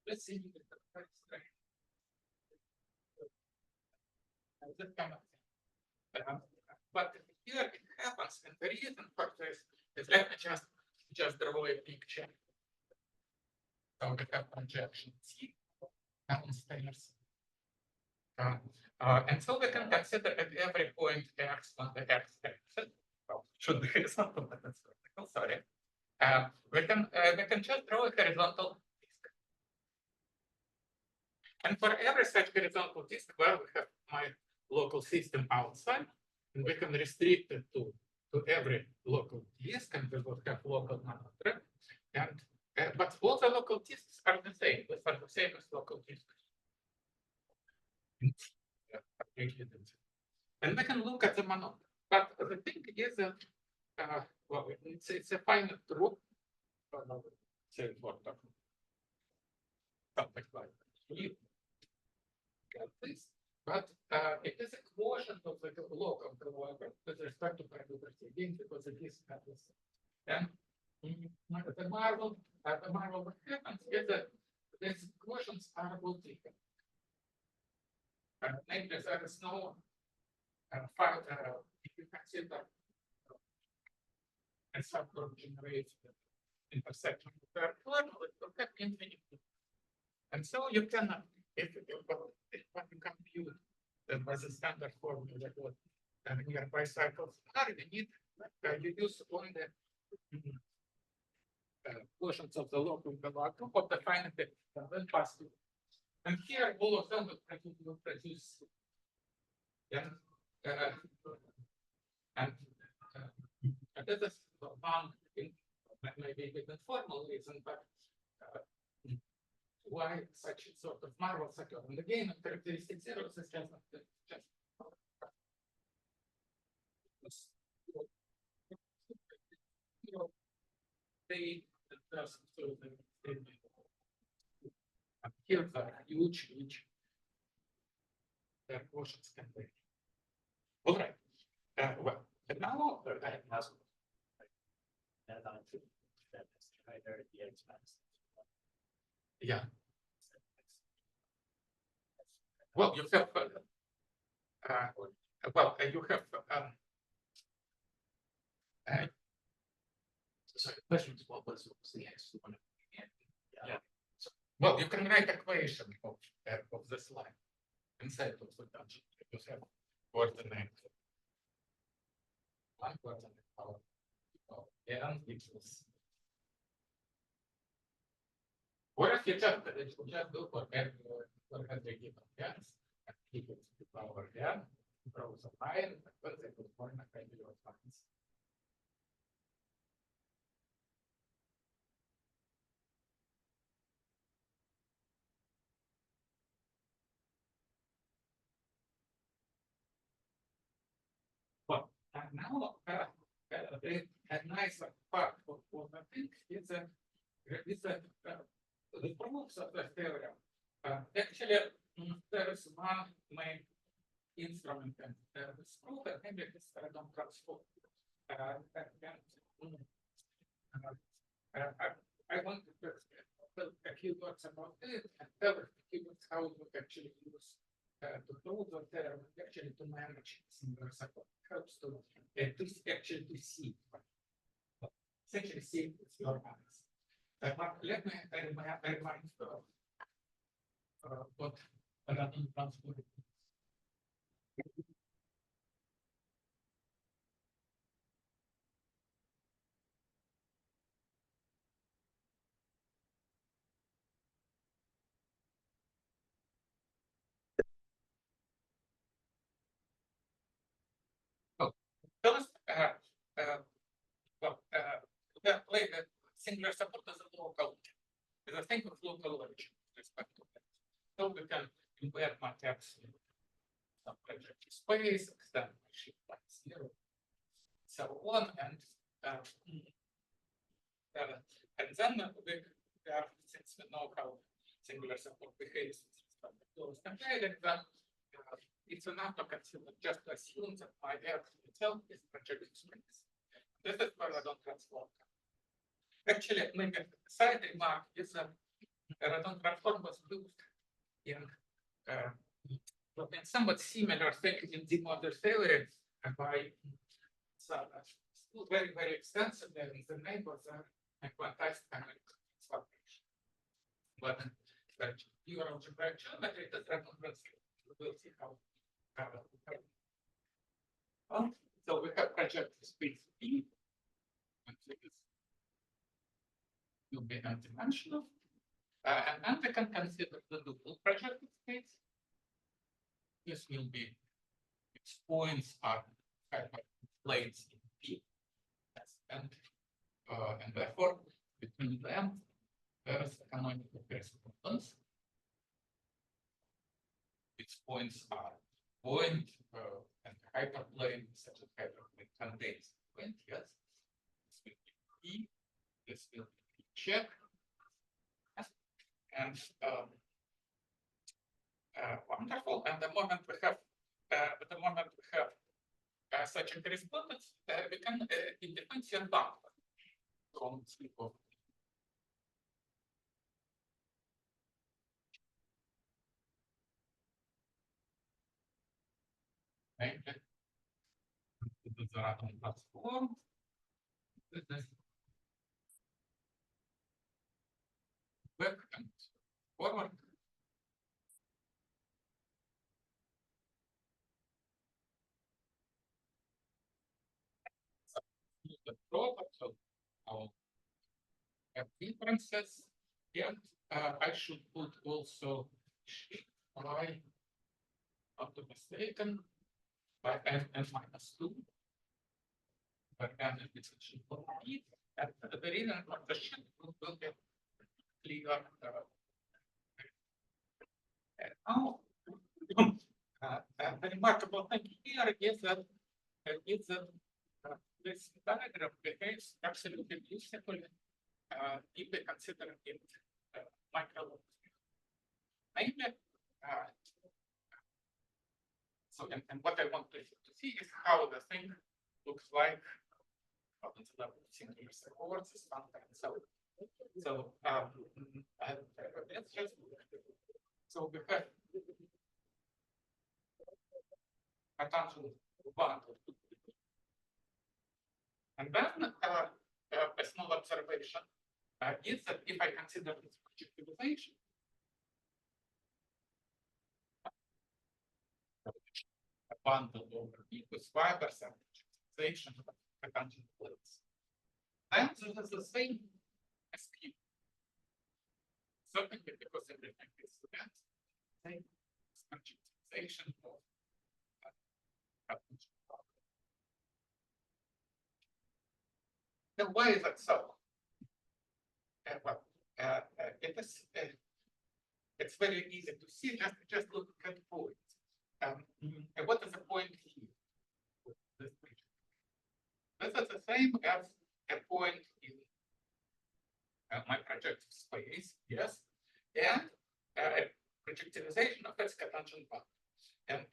Let's see the first thing. This kind of thing. But here it happens, and the reason for this is let me just draw a picture. So we have projection T downstairs. And so we can consider at every point x on the x-axis. Well, should be horizontal, but that's vertical, sorry. We can just draw a horizontal disk. And for every such horizontal disk, well, we have my local system outside, and we can restrict it to every local disk, and we will have local monotrap. And but all the local disks are the same. These are the same as local disks. And we can look at the monotrap. But the thing is that well, it's a finite group. Say what something like this. But it is a quotient of the local developer with respect to probability again, because it is happens. And the marvel what happens is that these quotients are both taken. Namely, there is no if you consider a subgroup generates the intersection of the level, it will have infinity. And so you can, if you compute by the standard formula that was nearby cycles, you use only the quotients of the local group of the finite and then pass through. And here all of them will produce and this is one thing, maybe with the formal reason, but why such sort of marvels occur. And again, characteristic zeros is just they here are huge their quotients can be. All right. Well, and now I have asked. Yeah. Well, you have. You have. So the question is, what was the x? Yeah. So, well, you can write equation of this line inside of the tangent. You have coordinate. One coordinate power n equals. Or if you just do for every given n, equals to the power n, rows of line, but it will form a regular lines. Well, and now a nice part of what I think is the proofs of the theorem. Actually, there is one main instrument, and this proof, and maybe this random transform. I want to tell a few words about it and tell a few words how we actually use to prove the theorem, actually to manage singular support. Helps to actually to see. Essentially see it's your eyes. Let me remind what random transport is. First, the singular support is a local. Is a thing of local origin with respect to that. So we can embed maths in some projective space, extend my shift by 0, so on, and then we since we know how singular support behaves with respect to closed compiling, then it's enough to consider just to assume that my F itself is projective space. This is where I don't transform. Actually, maybe a side remark is that radon transform was used in somewhat similar thing in deep model theory by very, very extensively in the neighbors and quantized dynamic transformation. But pure algebraic geometry does radon transform. We'll see how. So we have projective space B, and this will be n-dimensional. And then we can consider the dual projective space. This will be its points are hyperplanes in P. And therefore, between them, there is a canonical correspondence. Its points are point and hyperplane, such as hyperplane contains point, yes. This will be P, this will be check. And wonderful. And the moment we have such a correspondence, we can independent buffer from sleep of. Maybe the random transform. Back and forward. The product of our differences, and I should put also y, not to mistaken, by n minus 2, but n is a sheet of p, and the reason for the sheet will get clear. Now, the remarkable thing here is that this diagram behaves absolutely beautifully if we consider it micro. Maybe, so, and what I want to see is how the thing looks like on the level of singular supports, sometimes so. So, let's just so we have a tangent bundle. And then a small observation is that if I consider this projectivization, a bundle over equals y percentage of a tangent plates, then this is the same as Q. Certainly because everything is that same projectivization of Now, why is that so? Well, it is. It's very easy to see. Just look at points. And what is the point here? This is the same as a point in my projective space, yes, and a projectivization of its cotangent bundle. And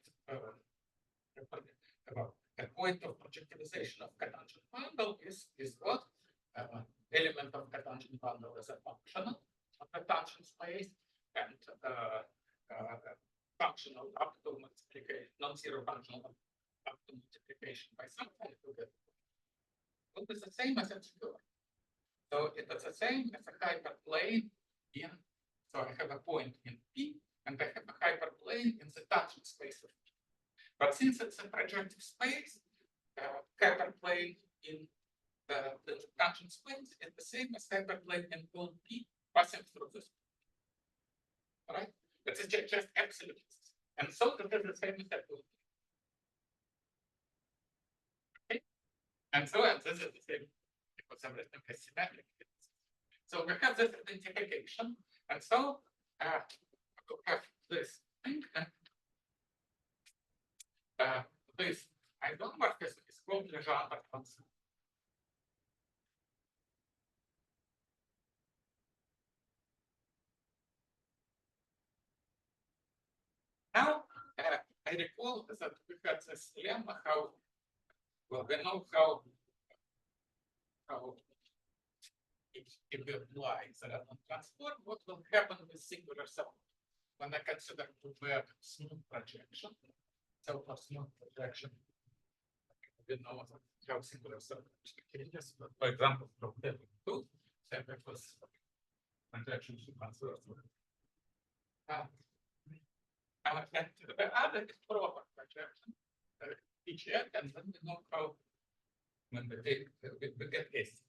a point of projectivization of cotangent bundle is what? Element of cotangent bundle is a function of the tangent space, and functional up to multiplication, non-zero functional up to multiplication by something to get. Well, it's the same as obscure. So it is the same as a hyperplane in, so I have a point in P and I have a hyperplane in the tangent space of P. But since it's a projective space, hyperplane in the tangent space is the same as hyperplane in point P passing through this. Right? It's just absolute. And so it is the same as that. Okay. And so and this is the same because everything is symmetric. So we have this identification, and so we have this thing, and this isomorphism is called Legendre concept. Now, I recall that we had this lemma how, well, we know how if we apply the random transform, what will happen with singular support when I consider to web smooth projection. So for smooth projection, we know how singular support changes. For example, from table 2, so it was projection should transfer through. And the other is proper projection, PGF, and then we know how when we take we get S.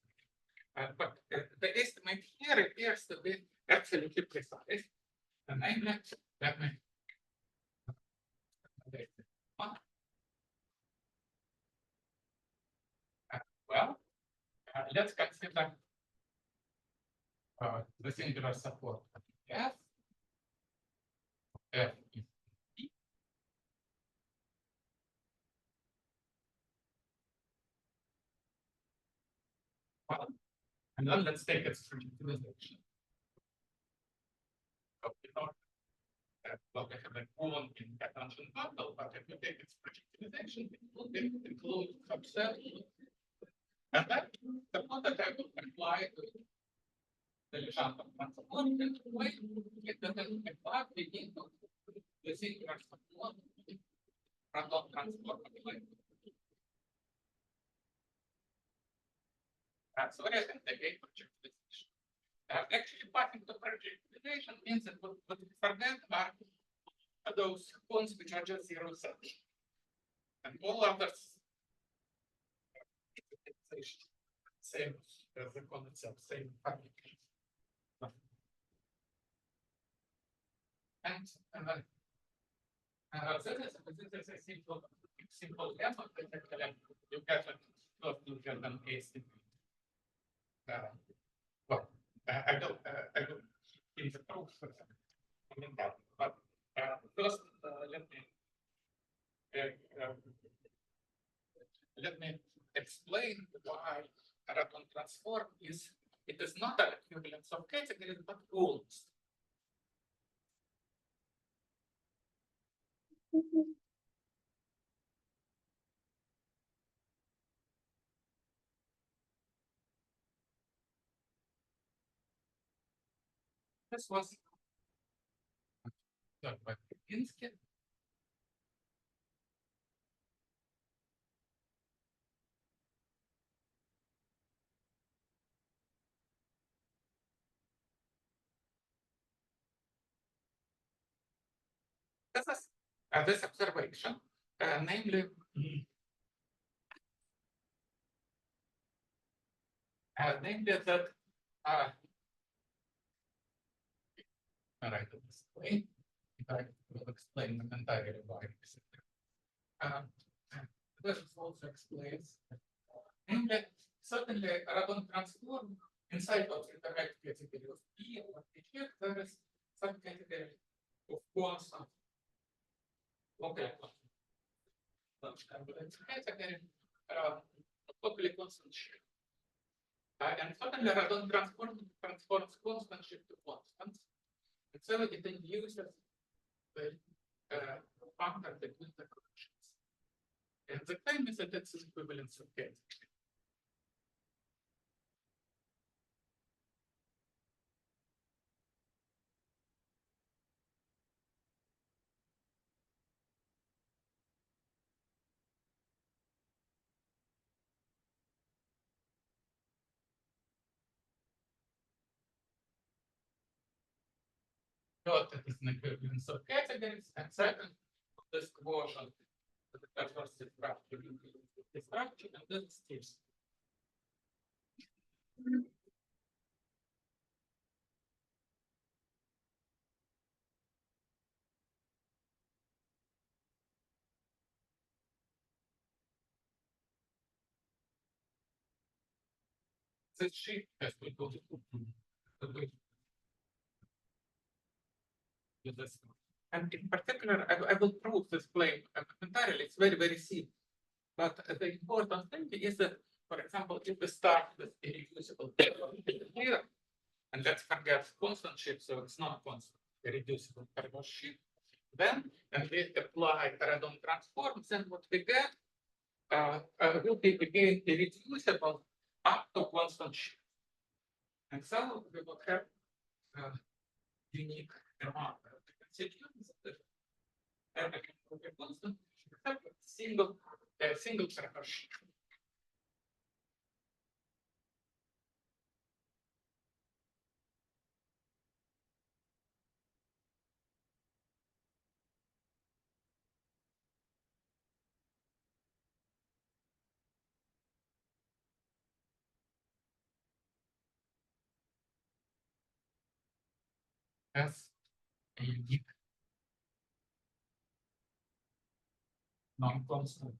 But the estimate here appears to be absolutely precise. And namely, let me well, let's consider the singular support F. F is P. Well, and then let's take its projectilization. So we know well, we have a column in tangent bundle, but if we take its projectilization, it will include subset. And then the prototype will apply the Legendre transform in a way it doesn't apply the input the singular support random transform apply. So I think the gate projectilization. Actually, passing to projectilization means that what we forget are those points which are just zero sum. And all others same as the concept, same family. And this is a simple lemma. You get a conclusion on case. Well, I don't in the proof but first let me explain why random transform is it is not an equivalence of categories but rules. This was done by Pinsky. This is this observation, namely, that all right, I will explain momentarily why. This also explains, namely, certainly random transform inside of the direct category of P or PQ, there is some category of constant. Okay. Category locally constant shift. And certainly random transforms constant shift to constant. And so it induces the factor between the connections. And the claim is that it's an equivalence of category. Third is an equivalence of categories, and second, this quotient that refers to the structure, and this is sheaves. This sheet has to go to this. And in particular, I will prove this claim entirely. It's very, very simple. But the important thing is that, for example, if we start with irreducible here, and let's forget constant sheet, so it's not constant, irreducible Carnot sheet, then and we apply random transforms, then what we get will be again irreducible up to constant sheet. And so we will have unique constituents that everything will be constant, except single Carnot sheet. As a unique non-constant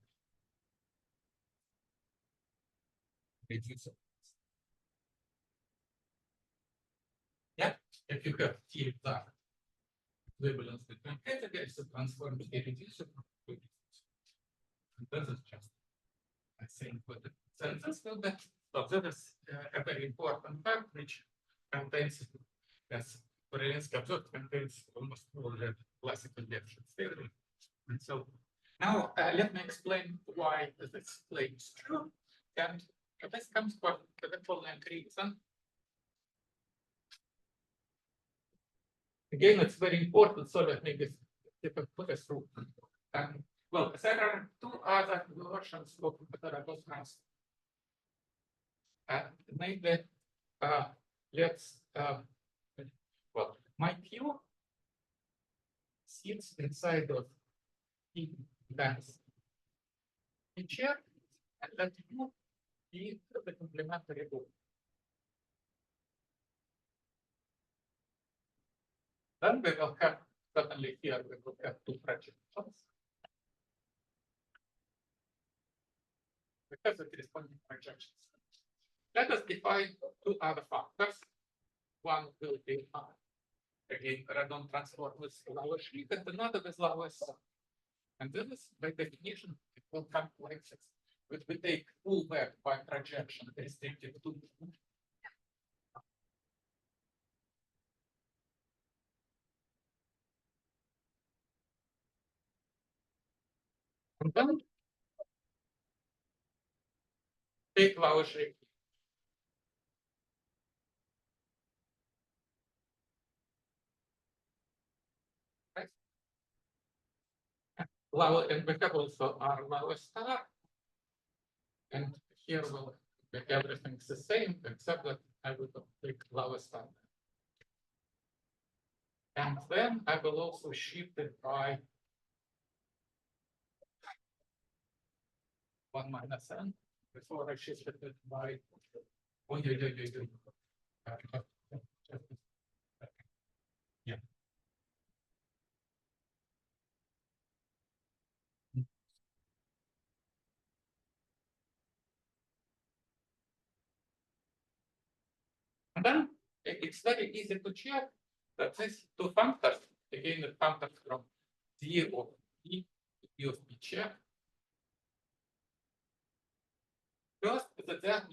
reducible. Yeah, if you have T exact equivalence between categories, the transform to irreducible. And this is just, I think, what the census will be. So that is a very important fact which contains, as Beilinson observed, contains almost all the classical reaction theory. And so now let me explain why this claim is true. And this comes from the following reason. Again, it's very important, so let me put us through. Well, there are two other versions of the Pythagoras transform. Maybe let's, well, my Q sits inside of P times here, and let Q be the complementary group. Then we will have, certainly here, we will have two projections. Because of corresponding projections. Let us define two other factors. One will be again random transform with lower sheet, and another with lower sum. And this is by definition it will come like this. But we take full back by projection restricted to and then take lower sheet. Lower, and we have also our lower star. And here will be everything's the same, except that I will take lower star. And then I will also shift it by 1 minus n before I shift it by yeah. And then it's very easy to check that these two functors, again, the functors from D of E to P of P check. First, that they are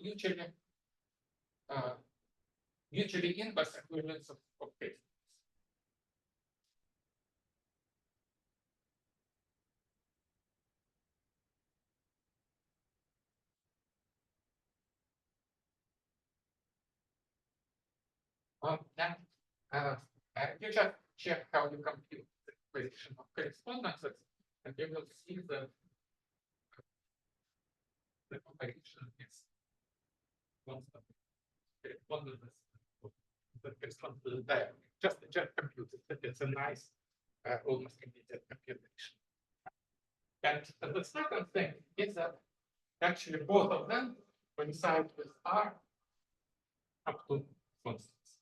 mutually inverse equivalents of cases. Then you just check how you compute the position of correspondences, and you will see that the comparison is constant. Correspondences that correspond to the diagram. Just compute it. It's a nice, almost immediate computation. And the second thing is that actually both of them coincide with R up to constants.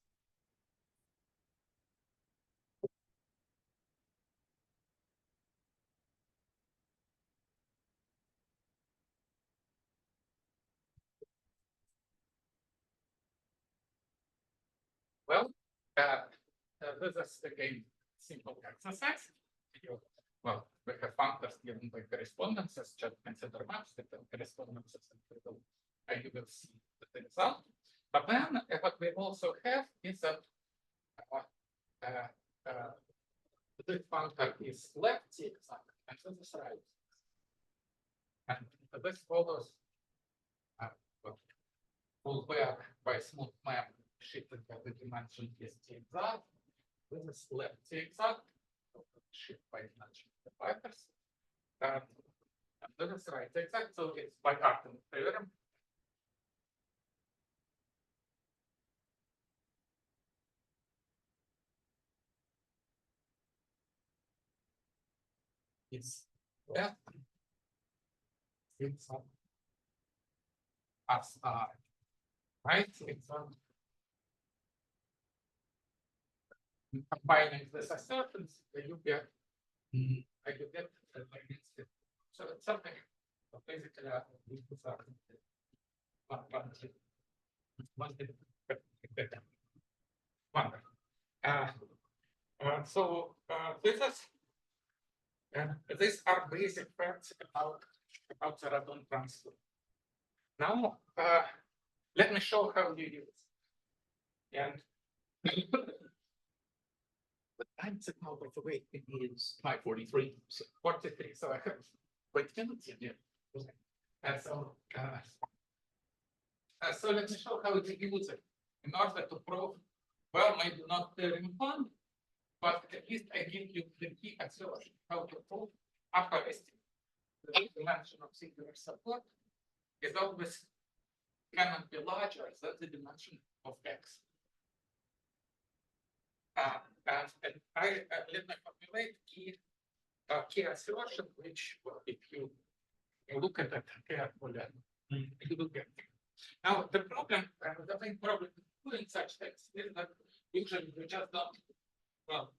Well, this is again simple exercise. Well, we have functors given by correspondences, just consider maps that are correspondences, and you will see the result. But then what we also have is that this functor is left zigzag, and this is right. And this follows full work by smooth map shifted by the dimension is zigzag. This is left zigzag, shift by dimension the fibers. And this is right zigzag, so it's by Artin theorem. It's left zigzag as right zigzag. Combining this assertions, you get like this. So it's something basically so these are basic facts about the radon transfer. Now let me show how you use it. And the time signal, by the way, it is 5:43. So 43. So I have quite minutes in here. And so so let me show how to use it in order to prove, well, maybe not very fun, but at least I give you the key assertion how to prove upper estimate. The dimension of singular support is always cannot be larger than the dimension of X. And I let me formulate key assertion, which, well, if you look at it carefully, you will get. Now, the problem, the main problem with doing such things is that usually we just don't, well,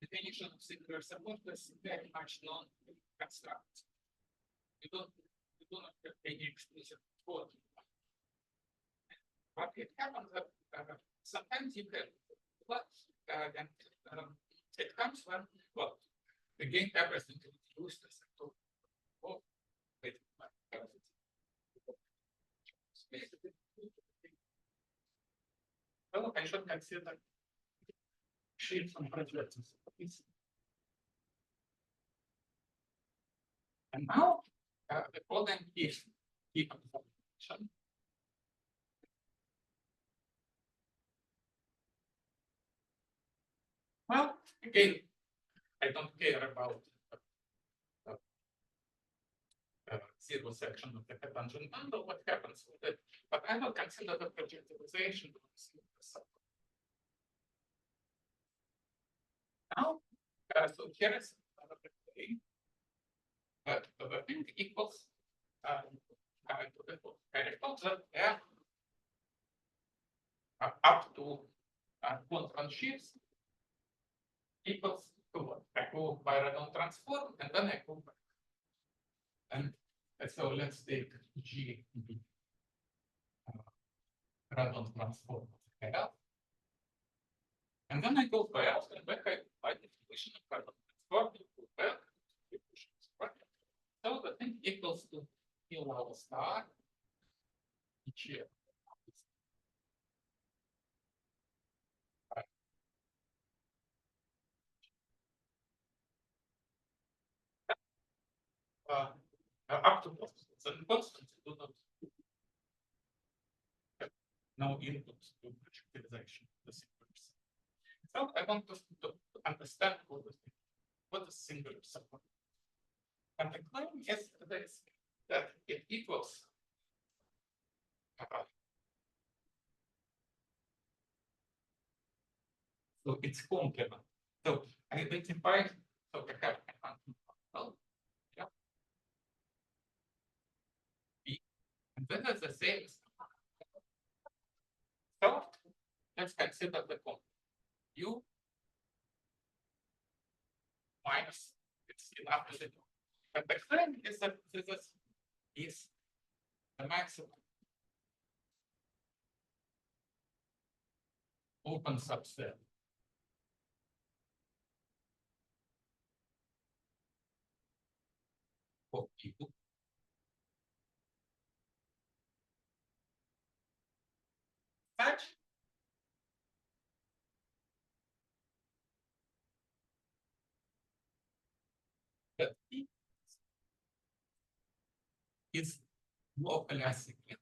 definition of singular support is very much non-construct. You don't have any explicit code. But it happens that sometimes you have and it comes when, well, again, everything is used as a tool. Well, I should consider sheaves and projections. And now the problem is key conformation. Well, again, I don't care about zero section of the tangent bundle, what happens with it, but I will consider the projectivization of the support. Now, so here is another thing, but the thing equals I recall that F up to constant sheaves equals to what? I go by radon transform and then I go back. And so let's take G radon transform of F. And then I go by out and back by definition of radon transform, go back. So the thing equals to L star each year. Up to constants, and constants do not have no input to projectivization. So I want to understand what is singular support. And the claim is this, that it equals So it's complement. So I identify, so I have well, yeah. B, and then it's the same. So let's consider the complement. U minus it's enough to the two. But the claim is that this is the maximum open subset of U such that P is locally acyclic.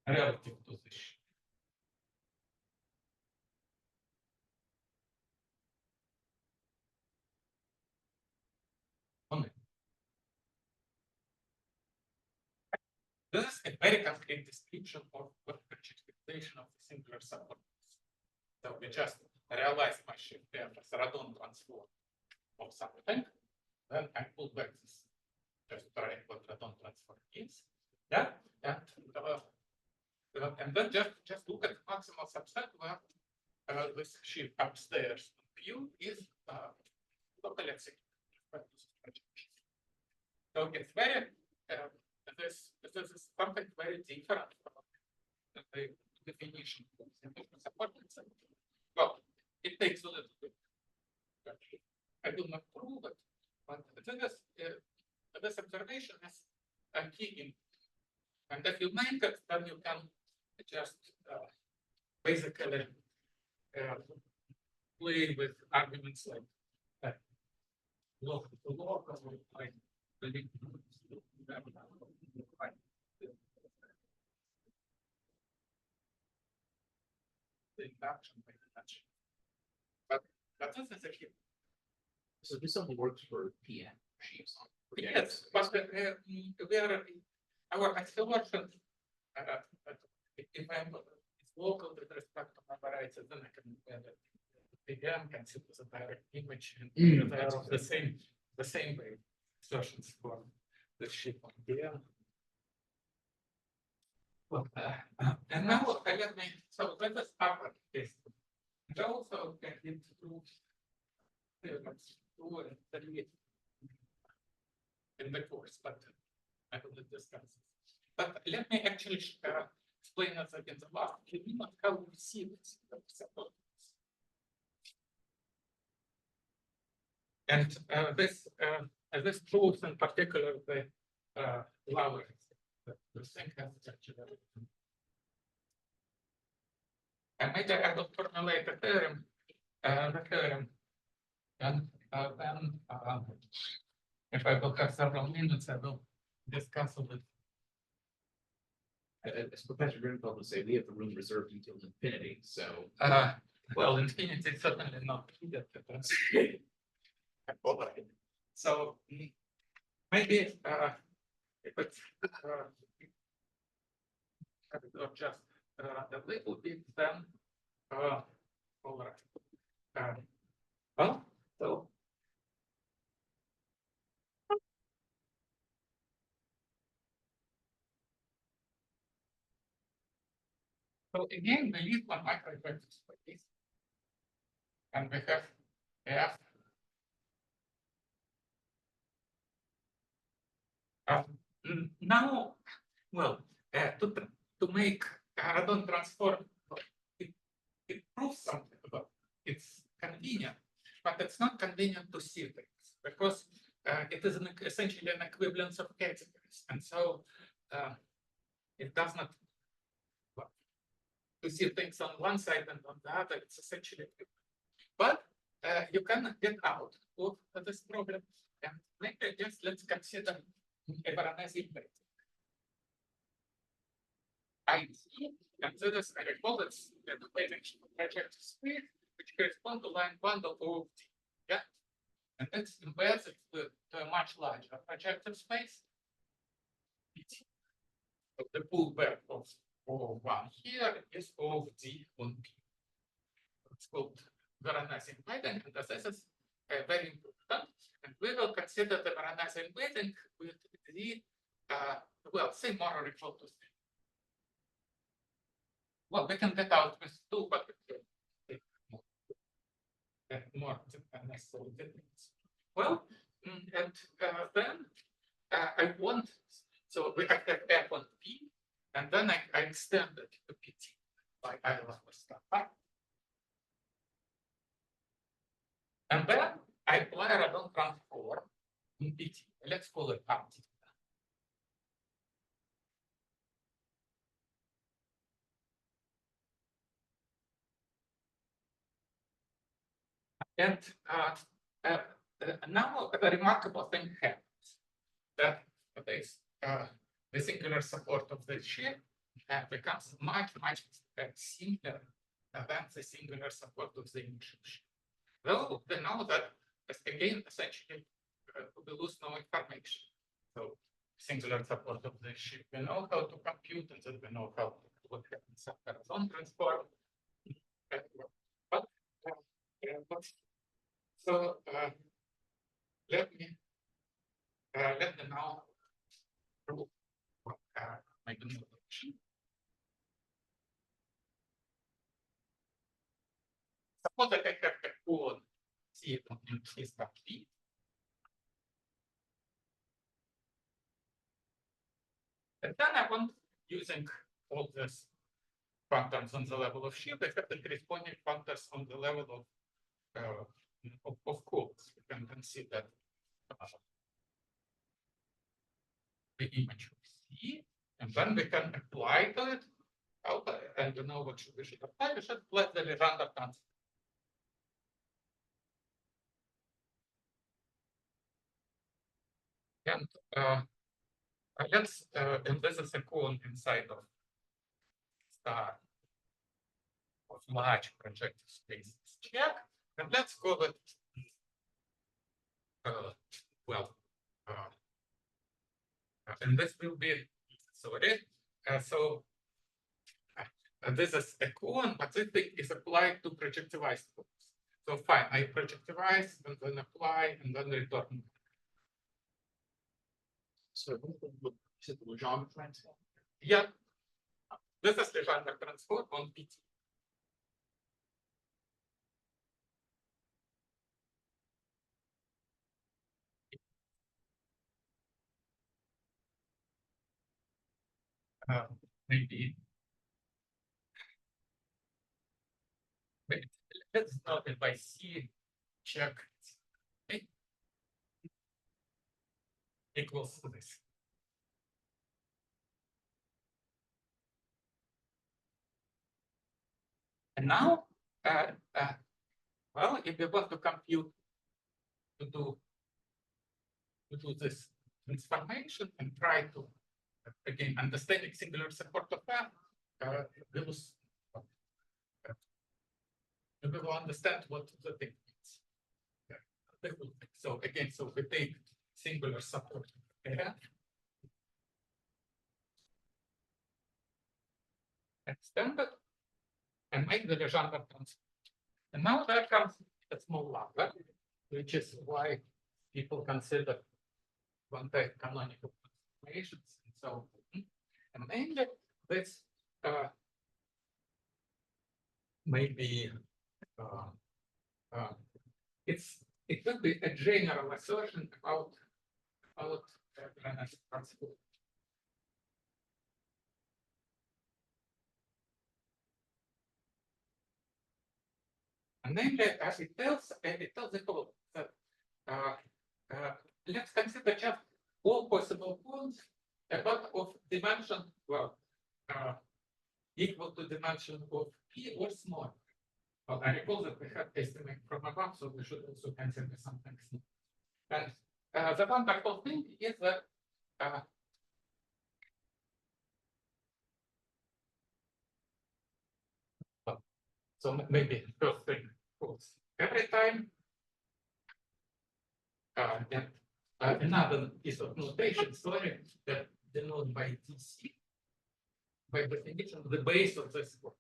Relative to the sheaf. On it. This is a very concrete description of what expectation of the singular subordinates. So we just realize my shift there as a radon transform of something. Then I pull back this just try what radon transform is. Yeah, and then just look at maximal subset where this shift upstairs view is locally acyclic. So it's very this is something very different from the definition of simulation subordinates. Well, it takes a little bit. I will not prove it, but this observation is a key. And if you make it, then you can just basically play with arguments like local, like the induction by induction. But this is a key. So this only works for PM sheaves. Yes, but we are our acceleration. If I'm it's local with respect to my variety, then I can again consider the direct image and they are of the same way expressions for the sheet on here. Well, and now let me so let us start with this. And also get into in the course, but I will discuss this. But let me actually explain it again the last minute how we see this. And this proves in particular the lower the thing has actually. And maybe I will formulate the theorem, and then if I will have several minutes, I will discuss it. As Professor Grinfeld would say, we have the room reserved until infinity. So, well, infinity is certainly not needed. So maybe if it's just a little bit, then all right. Well, so. So again, we use one microequation space, and we have F. Now, well, to make radon transform, it proves something about it's convenient, but it's not convenient to see things because it is essentially an equivalence of categories, and so it does not. To see things on one side and on the other, it's essentially equivalent. But you cannot get out of this problem, and maybe just let's consider a Veronese plate. I consider I recall it's the dimension of projective space, which corresponds to line bundle of T. Yeah, and it's embedded to a much larger projective space. Of the pullback of O1 here is of D on P. It's called Varanasi weighting, and this is very important. And we will consider the Varanasi weighting with the, well, say more or equal to 3. Well, we can get out with 2, but it more unnecessary details. Well, and then I want, so we have F on P, and then I extend it to PT by I level stuff. And then I apply a random transform in PT. Let's call it RT. And now a remarkable thing happens that this the singular support of the shear becomes much simpler than the singular support of the initial shear. Though we know that again essentially we lose no information. So singular support of the shear, we know how to compute, and then we know how to what happens after zone transform. But so let me now prove my contribution. Suppose that I have a code C on this P. And then I want, using all these functors on the level of shear, I have the corresponding functors on the level of codes. You can see that the image of C, and then we can apply to it. And we know what we should apply. We should apply the Legendre transform. And let's and this is a cone inside of star of large projective spaces. Check, and let's call it well. And this will be sorry. So this is a cone, but this thing is applied to projectivized cones. So fine, I projectivize and then apply and then return. So is it the Legendre transform? Yeah, this is Legendre transform on PT. Maybe. But let's note if I see check equals to this. And now, well, if we want to compute to do this transformation and try to again understanding singular support of that, we will understand what the thing means. So again, so we take singular support here, extend it, and make the Legendre transform. And now there comes a small ladder, which is why people consider quanti-canonical transformations and so on. And mainly this maybe it will be a general assertion about transform. And then it tells the whole that let's consider just all possible points, but of dimension, well, equal to dimension of P or smaller. Well, I recall that we had estimate from above, so we should also consider something small. And the wonderful thing is that so maybe first thing false. Every time another piece of notation, sorry, that denoted by DC. by definition, the base of this work.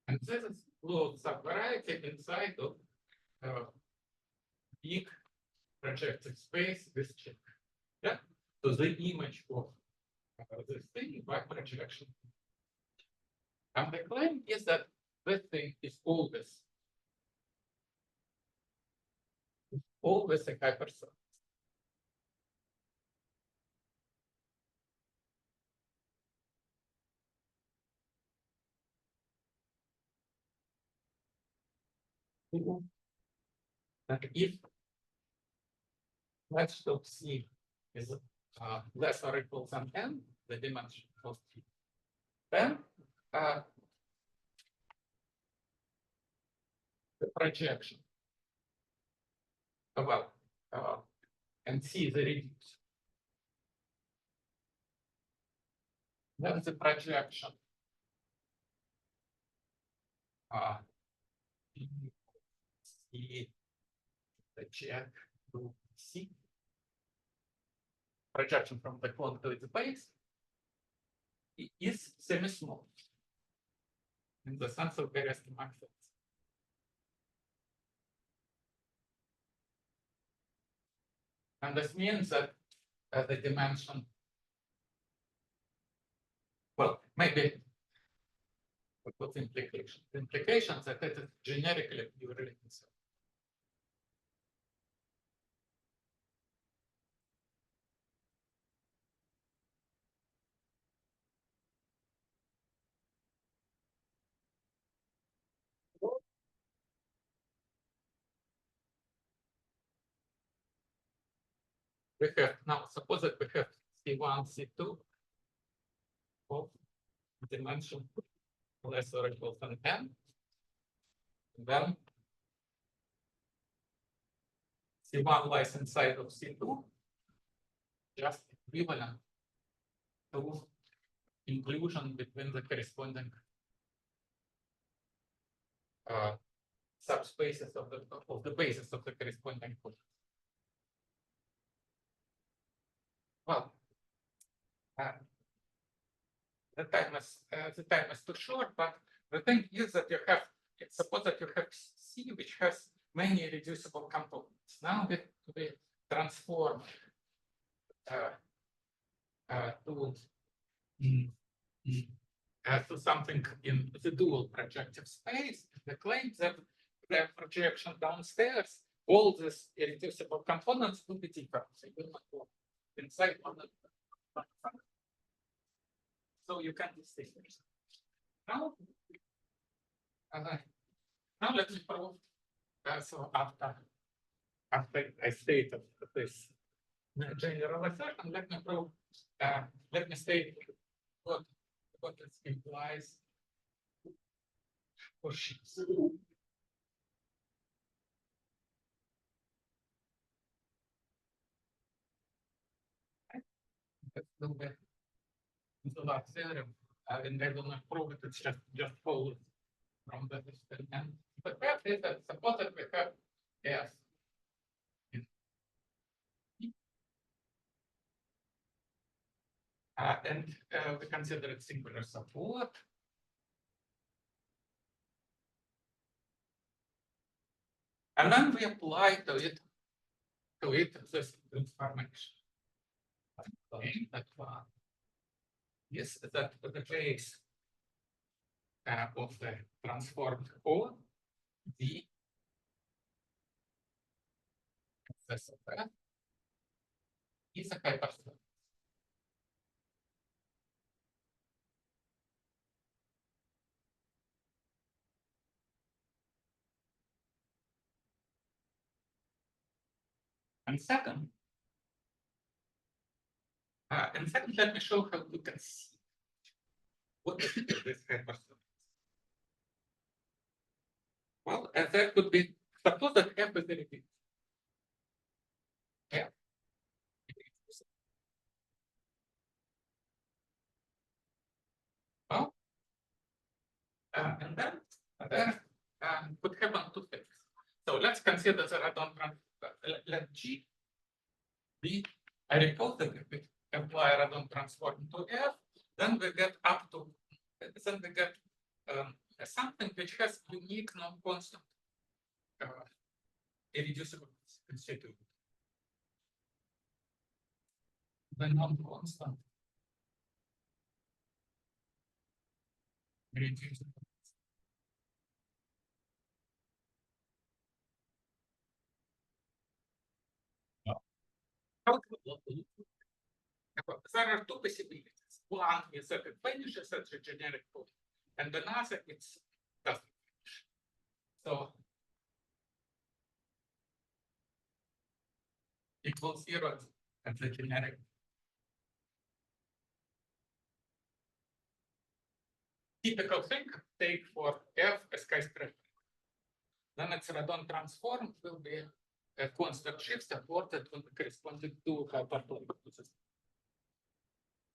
And this is closed subvariety inside of big projective space with check. Yeah. So the image of this thing by projection. And the claim is that this thing is always a hypersurface. And if match of C is less or equal than n, the dimension of T, then the projection and C is the reduce. Then the projection C, the check to C, projection from the clone to its base is semi-small in the sense of various maximums. And this means that the dimension, well, maybe what's the implication? The implication is that it is generically purely inside. We have now, suppose that we have C1, C2 of dimension less or equal than n. Then C1 lies inside of C2, just equivalent to inclusion between the corresponding subspaces of the bases of the corresponding points. Well, the time is too short, but the thing is that you have, suppose that you have C which has many reducible components. Now we transform to something in the dual projective space. The claim that the projection downstairs, all these irreducible components will be different. So you will not go inside one of them. So you can distinguish. Now let me prove. So after I stated this general assertion, let me prove. Let me state what it implies for sheaves. Let's go back to the last theorem, and I will not prove it. It's just follows from the experiment. But fact is that suppose that we have S. And we consider it singular support. And then we apply to it this transformation. That yes, that the base of the transformed O, the excess of that is a hypersurface. And second, let me show how you can see what is this hypersurface. Well, that could be, suppose that F is a repeat. Yeah. Well, and then there could happen two things. So let's consider the radon let G be a recall that if we apply a random transform to F, then we get up to, then we get something which has unique non-constant irreducible constituent. The non-constant irreducible. How to look? There are two possibilities. One is that it vanishes as a generic point, and another it doesn't vanish. So equals 0 at the generic. Typical thing, take for F a skyscraper. Then its radon transform will be a constant shift supported on the corresponding to hyperplane.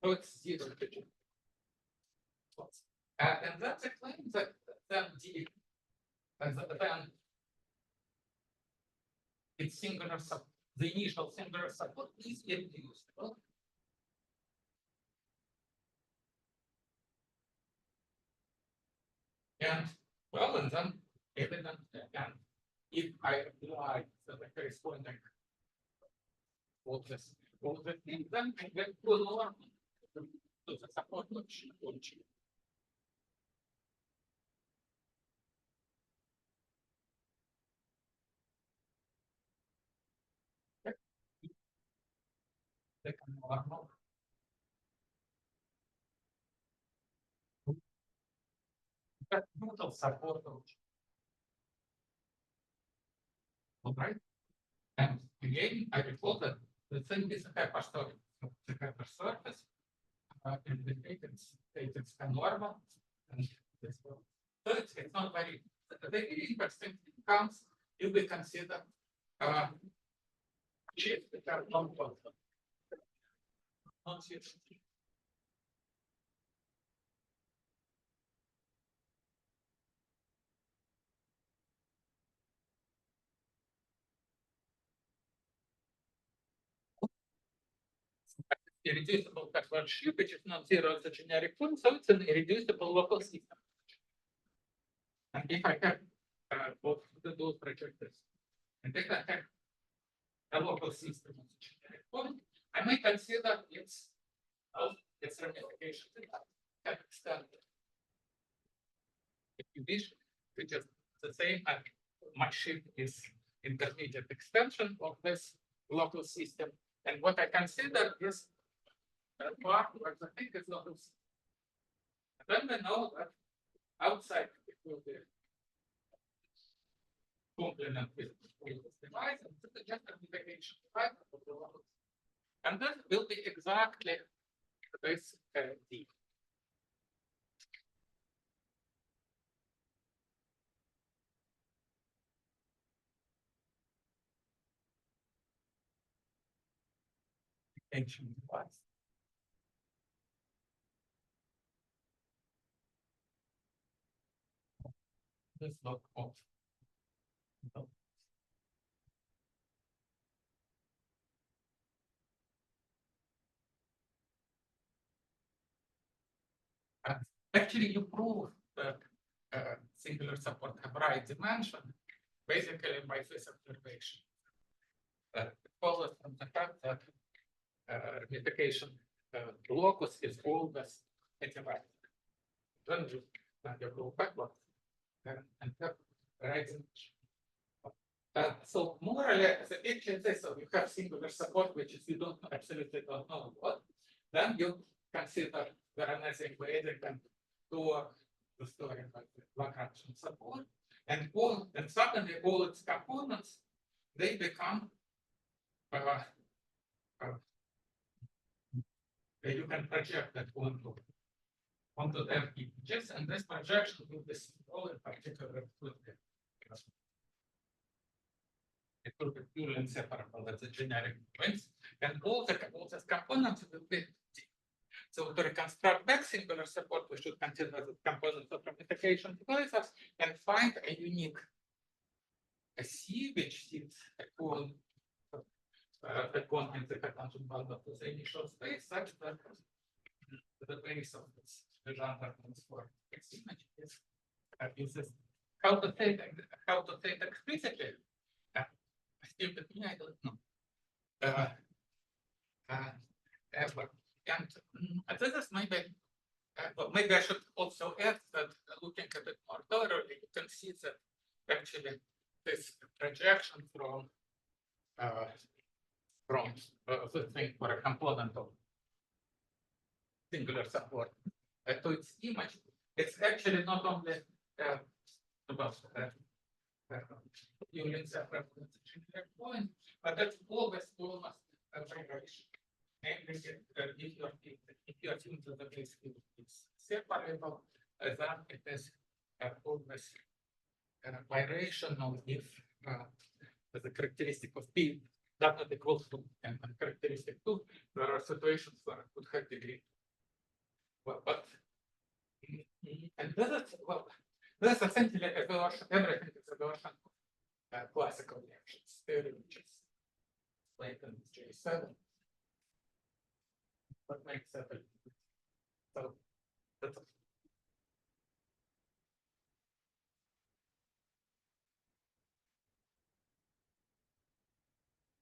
So it's 0 to G. And that's a claim that then D, then its singular the initial singular support is irreducible. And well, and then evident, and if I apply the corresponding all the thing, then I get to norm to the support of G. Normal. That total support of G. All right. And again, I recall that the thing is a hypersurface. The hypersurface indicates it's normal and this one. So it's not very. The very interesting thing comes if we consider shapes that are non-constant. Irreducible Kashiwara sheaf, which is not zero as a generic point, so it's an irreducible local system. And if I have both those projectors, and if I have a local system as a generic point, I may consider its ramifications can extend. If you wish, which is the same as my sheaf is intermediate extension of this local system. And what I consider is part where the thing is local system. And then we know that outside it will be complement with this device, and this is just a modification of the local system. And this will be exactly this D. Ancient device. This look off. Actually, you prove that singular support have right dimension basically by this observation. It follows from the fact that ramification locus is always at the right. Then you go backwards and have right dimension. So more or less, actually, so you have singular support, which is you don't absolutely don't know what. Then you consider the analyzing way they can do the story about the Langlands support, and suddenly all its components they become you can project that onto their images, and this projection will be small in particular with the it will be pure and separable as a generic points, and all the components will be D. So to reconstruct back singular support, we should consider the components of ramification devices and find a unique C which sits upon the content independent value of the initial space such that the base of this Legendre transform its image is how to say it explicitly. Stupid me, I don't know. Ever. And this is maybe, well, maybe I should also add that looking at it more thoroughly, you can see that actually this projection from the thing for a component of singular support to its image, it's actually not only about union separate point, but that's always almost a variation. Namely, if you assume that the base field is separable, then it is always birational if the characteristic of P does not equal to and characteristic 2, there are situations where it would have degree. Well, but and this is this is essentially a version, everything is a version of classical reactions theory, which is Langlands J7. What makes that so that's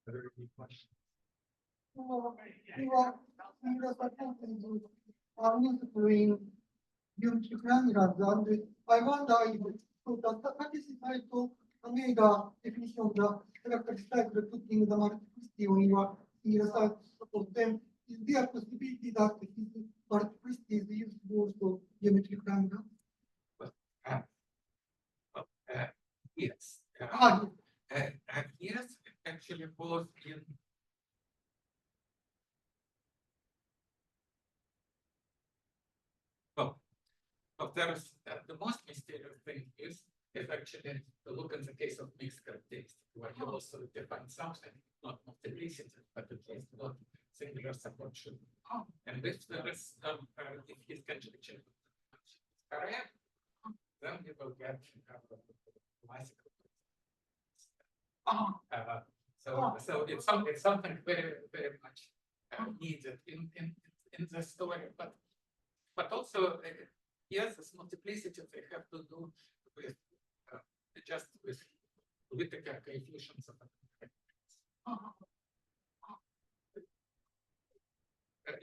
a very good question. I wonder if so that is to make a definition of the characteristic putting the multiplicity on your side of them. Is there a possibility that this multiplicity is used also geometric triangle? Yes. Yes, actually both in well, there is the most mysterious thing is actually to look in the case of mixed characteristics, where you also define something, not multiplicity, but at least not singular support should. And if there is if his conjecture is correct, then you will get classical. So it's something very, very much needed in the story, but also yes, this multiplicity they have to do with just with Whittaker coefficients of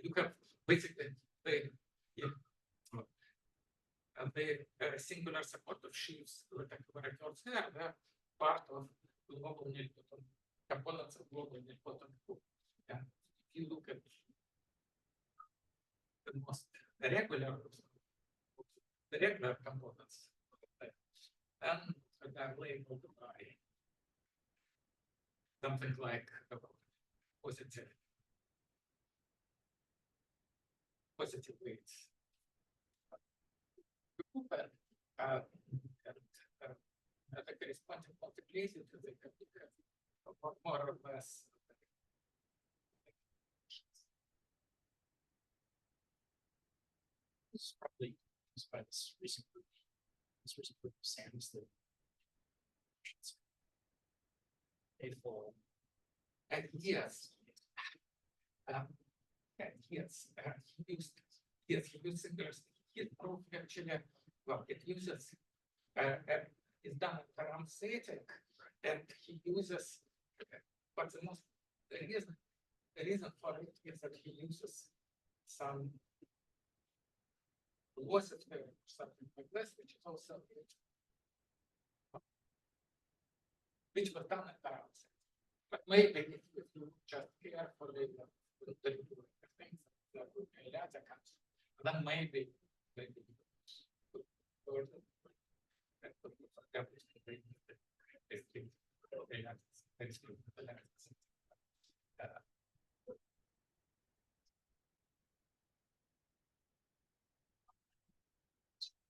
you have basically the singular support of sheaves where it occurs there, they're part of global nilpotent components of global nilpotent group. And if you look at the most regular components, then they're labeled by something like positive weights. The corresponding multiplicity they have more or less. This is probably used by this recent group of SAMs that And yes, he used singulars. His proof actually, well, it uses is done at paramthetic, and he uses, but the reason for it is that he uses some losses or something like this, which is also which was done at paramthetic. But maybe if you just carefully look at the things that would be later comes, then maybe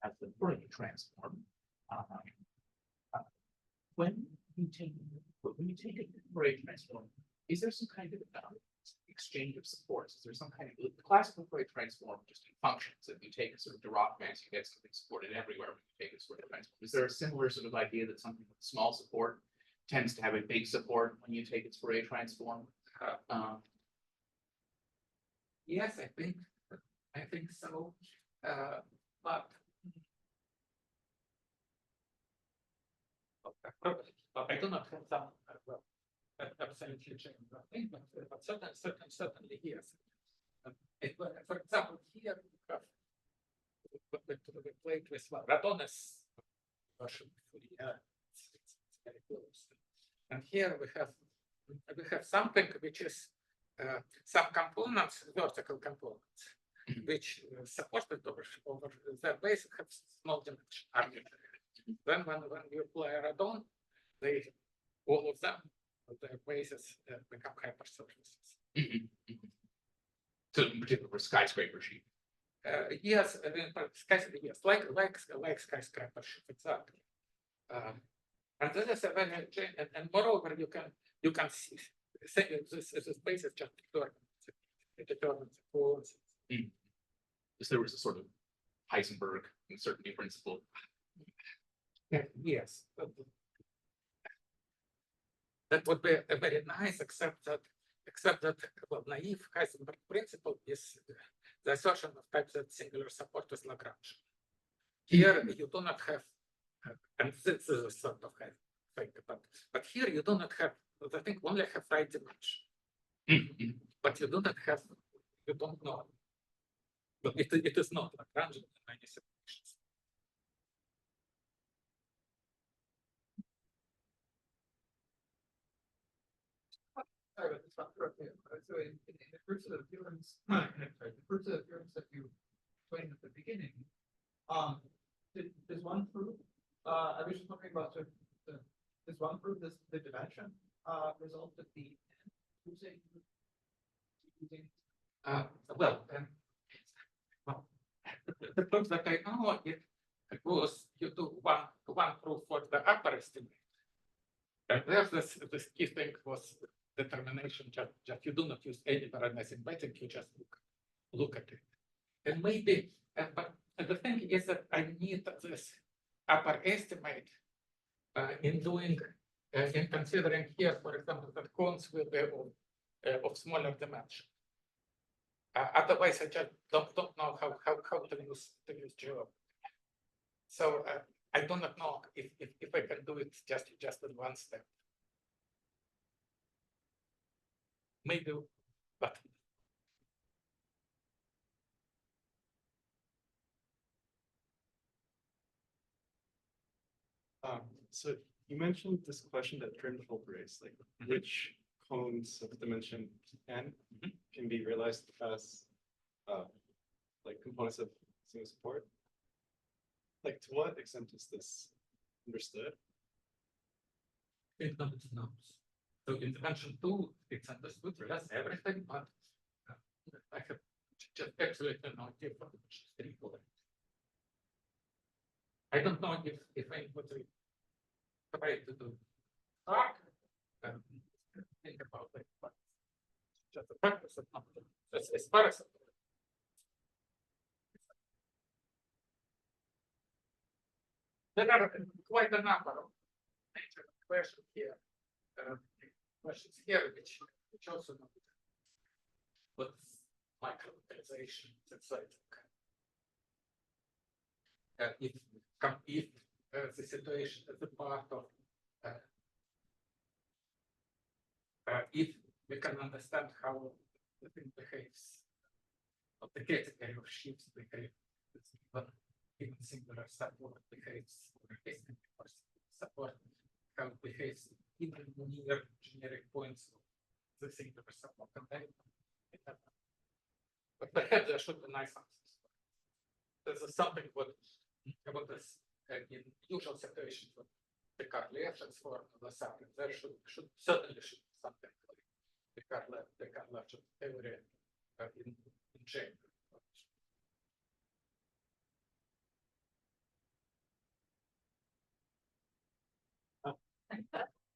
as the Fourier transform. When you take a Fourier transform, is there some kind of exchange of supports? Is there some kind of the classical Fourier transform just in functions? If you take a sort of Dirac mass, you get something supported everywhere when you take a Fourier transform. Is there a similar sort of idea that something with small support tends to have a big support when you take its Fourier transform? Yes, I think so. But I do not have some well, absolutely change the thing, but certainly yes. For example, here we have we played with Radonis version Fourier. It's very close. And here we have something which is some components, vertical components, which supported over their base have small dimension arbitrary. Then when you apply Radon, all of them, their bases become hypersurfaces. So in particular for skyscraper sheet. Yes, yes, like skyscraper sheet, exactly. And this is a very and moreover you can see this space is just determines the force. So there was a sort of Heisenberg uncertainty principle. Yes, that would be very nice, except that well, naive Heisenberg principle is the assertion of type that singular support is Lagrange. Here you do not have, and this is a sort of thing, but here you do not have. I think only have right dimension, but you do not have. You don't know. But it is not Lagrange in many situations. Sorry, but it's not correct. So in the fruits of the theorems, the fruits of the theorems that you explained at the beginning, does one prove? I was just wondering about does one prove this the dimension result of the using Well, the proof that I know it was you do one proof for the upper estimate. And there's this key thing was determination. Just you do not use any parametric weighting, you just look at it. And maybe, but the thing is that I need this upper estimate in doing in considering here, for example, that cones will be of smaller dimension. Otherwise, I just don't know how to use geometry. So I do not know if I can do it just in one step. Maybe, but so you mentioned this question that Drinfeld raised, like which cones of dimension n can be realized as like components of single support. Like to what extent is this understood? it doesn't know. So in dimension 2, it's understood that's everything, but I have just absolutely no idea for dimension 3 for it. I don't know if anybody tried to do talk and think about it, but just the practice of not as far as there are quite a number of major questions here. Questions here which also know what's microlocalization, etc. If the situation is a part of if we can understand how the thing behaves, of the category of sheaves behave, even singular support behaves, or support how it behaves even near generic points of the singular support. But perhaps there should be nice answers. This is something about this in usual situations with the Carlet transform the something. There should certainly be something like the Carlet theory in chain.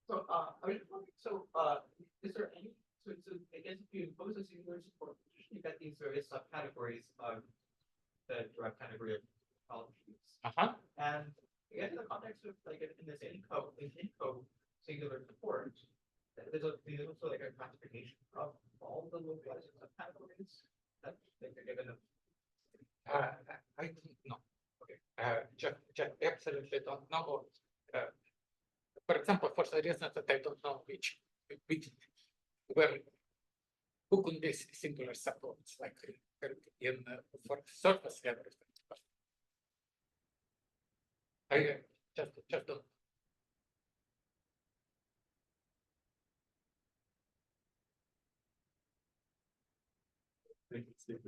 So I was just wondering, so is there any so I guess if you impose a singular support, you get these various subcategories of the direct category of topologies. And again, in the context of like in this inco singular support, there's also like a classification of all the localized subcategories that they're given. I don't know. Okay. Just absolutely don't know. For example, for the reason that I don't know which where who could be singular supports like in for surface everything. I just don't. Thank you, Steve.